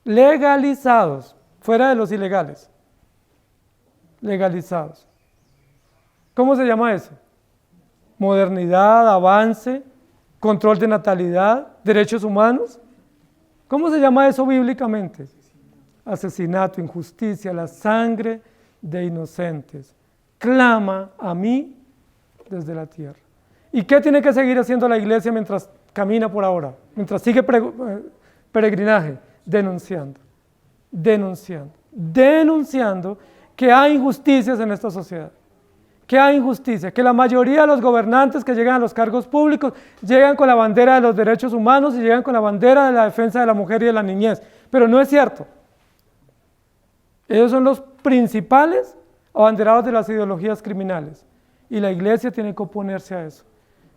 Legalizados, fuera de los ilegales. Legalizados. ¿Cómo se llama eso? Modernidad, avance, control de natalidad, derechos humanos. ¿Cómo se llama eso bíblicamente? Asesinato, injusticia, la sangre de inocentes. Clama a mí desde la tierra. ¿Y qué tiene que seguir haciendo la iglesia mientras camina por ahora? Mientras sigue peregrinaje, denunciando que hay injusticias en esta sociedad. Que hay injusticia, que la mayoría de los gobernantes que llegan a los cargos públicos llegan con la bandera de los derechos humanos y llegan con la bandera de la defensa de la mujer y de la niñez, pero no es cierto. Ellos son los principales abanderados de las ideologías criminales y la iglesia tiene que oponerse a eso.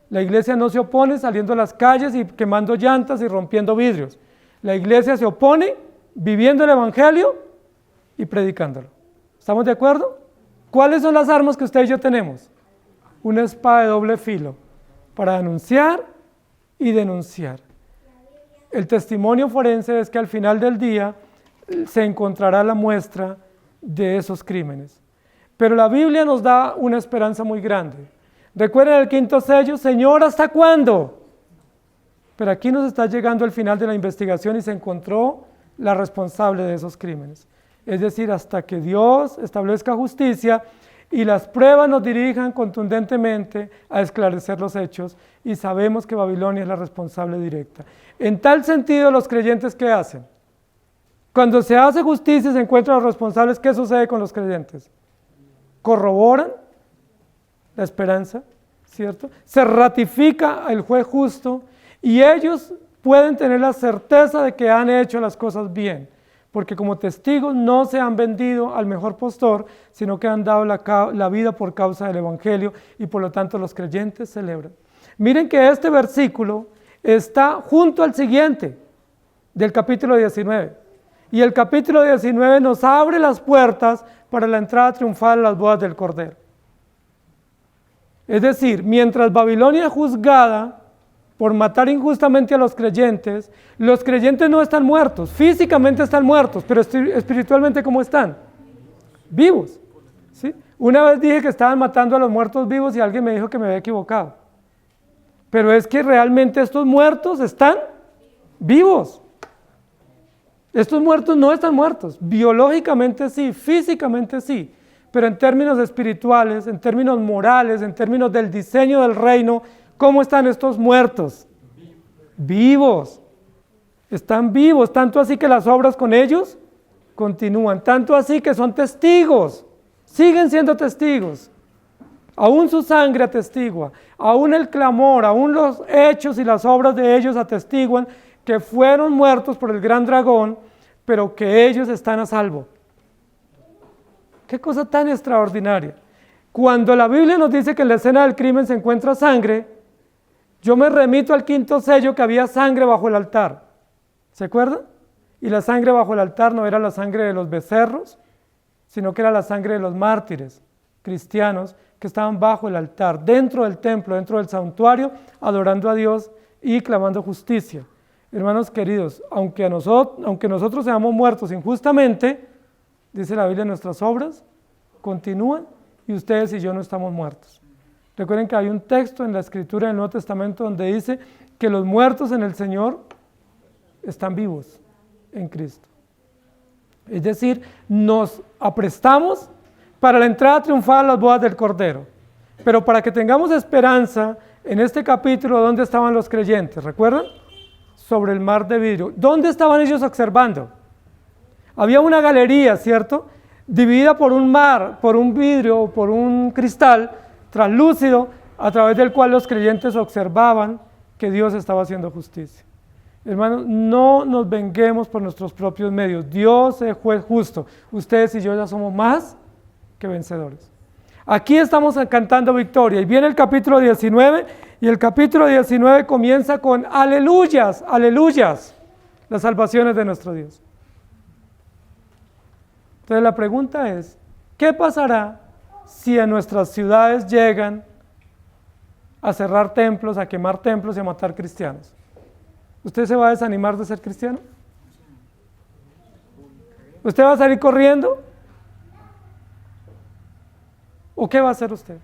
La iglesia no se opone saliendo a las calles y quemando llantas y rompiendo vidrios. La iglesia se opone viviendo el evangelio y predicándolo. ¿Estamos de acuerdo? ¿Cuáles son las armas que usted y yo tenemos? Una espada de doble filo para denunciar y denunciar. El testimonio forense es que al final del día se encontrará la muestra de esos crímenes. Pero la Biblia nos da una esperanza muy grande. Recuerden el quinto sello, Señor, ¿hasta cuándo? Pero aquí nos está llegando el final de la investigación y se encontró la responsable de esos crímenes. Es decir, hasta que Dios establezca justicia y las pruebas nos dirijan contundentemente a esclarecer los hechos y sabemos que Babilonia es la responsable directa. En tal sentido, los creyentes, ¿qué hacen? Cuando se hace justicia y se encuentran los responsables, ¿qué sucede con los creyentes? Corroboran la esperanza, ¿cierto? Se ratifica el juez justo y ellos pueden tener la certeza de que han hecho las cosas bien, porque como testigos no se han vendido al mejor postor, sino que han dado la vida por causa del evangelio y por lo tanto los creyentes celebran. Miren que este versículo está junto al siguiente del capítulo 19 y el capítulo 19 nos abre las puertas para la entrada triunfal a las bodas del Cordero. Es decir, mientras Babilonia es juzgada por matar injustamente a los creyentes no están muertos, físicamente están muertos, pero espiritualmente ¿cómo están? Vivos. ¿Sí? Una vez dije que estaban matando a los muertos vivos y alguien me dijo que me había equivocado. Pero es que realmente estos muertos están vivos. Estos muertos no están muertos, biológicamente sí, físicamente sí, pero en términos espirituales, en términos morales, en términos del diseño del reino, ¿cómo están estos muertos? Vivos. Están vivos, tanto así que las obras con ellos continúan, tanto así que son testigos, siguen siendo testigos. Aún su sangre atestigua, aún el clamor, aún los hechos y las obras de ellos atestiguan que fueron muertos por el gran dragón, pero que ellos están a salvo. Qué cosa tan extraordinaria. Cuando la Biblia nos dice que en la escena del crimen se encuentra sangre, yo me remito al quinto sello, que había sangre bajo el altar. ¿Se acuerdan? Y la sangre bajo el altar no era la sangre de los becerros, sino que era la sangre de los mártires cristianos que estaban bajo el altar, dentro del templo, dentro del santuario, adorando a Dios y clamando justicia. Hermanos queridos, aunque nosotros seamos muertos injustamente, dice la Biblia, nuestras obras continúan y ustedes y yo no estamos muertos. Recuerden que hay un texto en la Escritura del Nuevo Testamento donde dice que los muertos en el Señor están vivos en Cristo. Es decir, nos aprestamos para la entrada triunfal a las bodas del Cordero. Pero para que tengamos esperanza, en este capítulo, ¿dónde estaban los creyentes? ¿Recuerdan? Sobre el mar de vidrio. ¿Dónde estaban ellos observando? Había una galería, ¿cierto? Dividida por un mar, por un vidrio, por un cristal translúcido, a través del cual los creyentes observaban que Dios estaba haciendo justicia. Hermanos, no nos venguemos por nuestros propios medios. Dios es juez justo. Ustedes y yo ya somos más que vencedores. Aquí estamos cantando victoria y viene el capítulo 19 y el capítulo 19 comienza con aleluyas, aleluyas, las salvaciones de nuestro Dios. Entonces la pregunta es, ¿qué pasará si a nuestras ciudades llegan a cerrar templos, a quemar templos y a matar cristianos? ¿Usted se va a desanimar de ser cristiano? ¿Usted va a salir corriendo? ¿O qué va a hacer usted?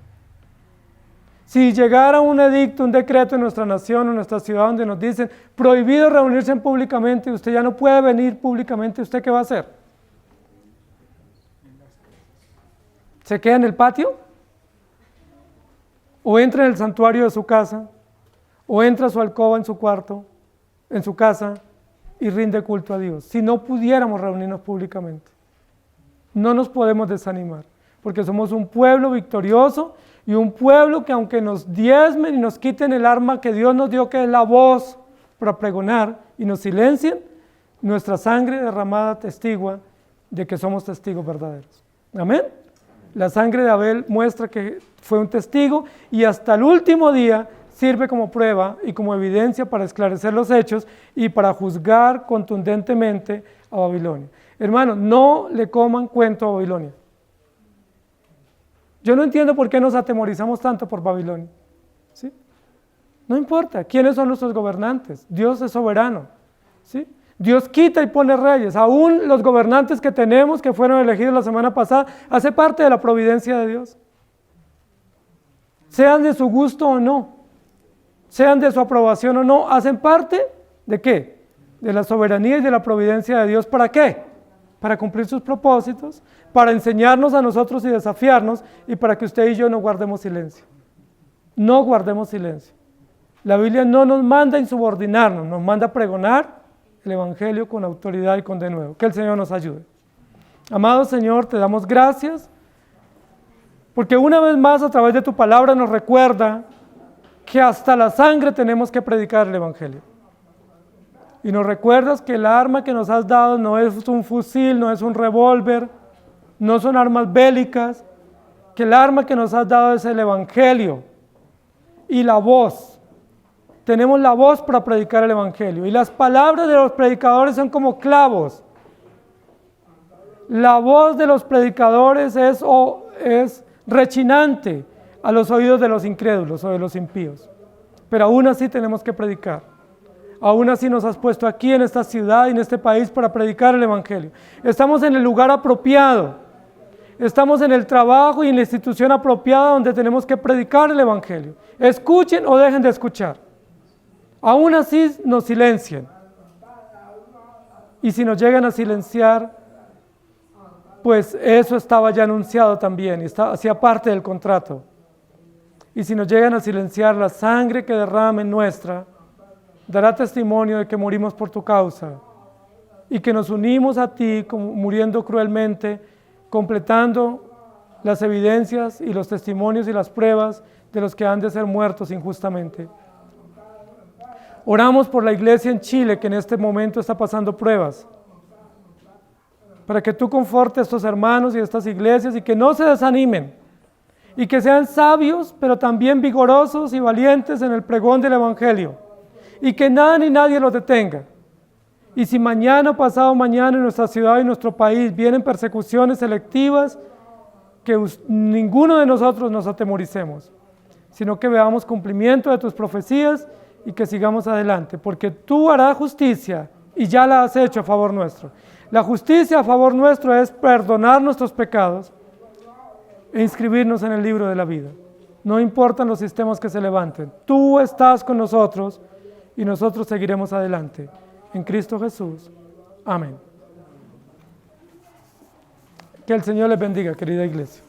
Si llegara un edicto, un decreto en nuestra nación, en nuestra ciudad, donde nos dicen prohibido reunirse públicamente y usted ya no puede venir públicamente, ¿usted qué va a hacer? ¿Se queda en el patio? ¿O entra en el santuario de su casa? ¿O entra a su alcoba en su cuarto, en su casa, y rinde culto a Dios? Si no pudiéramos reunirnos públicamente, no nos podemos desanimar, porque somos un pueblo victorioso y un pueblo que aunque nos diezmen y nos quiten el arma que Dios nos dio, que es la voz para pregonar, y nos silencien, nuestra sangre derramada testigua de que somos testigos verdaderos. Amén. La sangre de Abel muestra que fue un testigo y hasta el último día sirve como prueba y como evidencia para esclarecer los hechos y para juzgar contundentemente a Babilonia. Hermanos, no le coman cuento a Babilonia. Yo no entiendo por qué nos atemorizamos tanto por Babilonia. ¿Sí? No importa, ¿quiénes son nuestros gobernantes? Dios es soberano. ¿Sí? Dios quita y pone reyes. Aún los gobernantes que tenemos, que fueron elegidos la semana pasada, hace parte de la providencia de Dios. Sean de su gusto o no, sean de su aprobación o no, hacen parte ¿de qué? De la soberanía y de la providencia de Dios. ¿Para qué? Para cumplir sus propósitos, para enseñarnos a nosotros y desafiarnos, y para que usted y yo no guardemos silencio. No guardemos silencio. La Biblia no nos manda a insubordinarnos, nos manda a pregonar el Evangelio con autoridad y con denuedo. Que el Señor nos ayude. Amado Señor, te damos gracias, porque una vez más a través de tu palabra nos recuerda que hasta la sangre tenemos que predicar el Evangelio. Y nos recuerdas que el arma que nos has dado no es un fusil, no es un revólver, no son armas bélicas, que el arma que nos has dado es el Evangelio y la voz. Tenemos la voz para predicar el Evangelio y las palabras de los predicadores son como clavos. La voz de los predicadores es rechinante a los oídos de los incrédulos o de los impíos, pero aún así tenemos que predicar. Aún así nos has puesto aquí en esta ciudad y en este país para predicar el Evangelio. Estamos en el lugar apropiado, estamos en el trabajo y en la institución apropiada donde tenemos que predicar el Evangelio. Escuchen o dejen de escuchar. Aún así nos silencian. Y si nos llegan a silenciar, pues eso estaba ya anunciado también y hacía parte del contrato. Y si nos llegan a silenciar, la sangre que derramen nuestra dará testimonio de que morimos por tu causa y que nos unimos a ti muriendo cruelmente, completando las evidencias y los testimonios y las pruebas de los que han de ser muertos injustamente. Oramos por la iglesia en Chile que en este momento está pasando pruebas, para que tú confortes a estos hermanos y a estas iglesias y que no se desanimen y que sean sabios, pero también vigorosos y valientes en el pregón del Evangelio y que nada ni nadie los detenga. Y si mañana o pasado mañana en nuestra ciudad y en nuestro país vienen persecuciones selectivas, que ninguno de nosotros nos atemoricemos, sino que veamos cumplimiento de tus profecías y que sigamos adelante, porque tú harás justicia y ya la has hecho a favor nuestro. La justicia a favor nuestro es perdonar nuestros pecados e inscribirnos en el libro de la vida. No importan los sistemas que se levanten, tú estás con nosotros y nosotros seguiremos adelante. En Cristo Jesús. Amén. Que el Señor les bendiga, querida iglesia.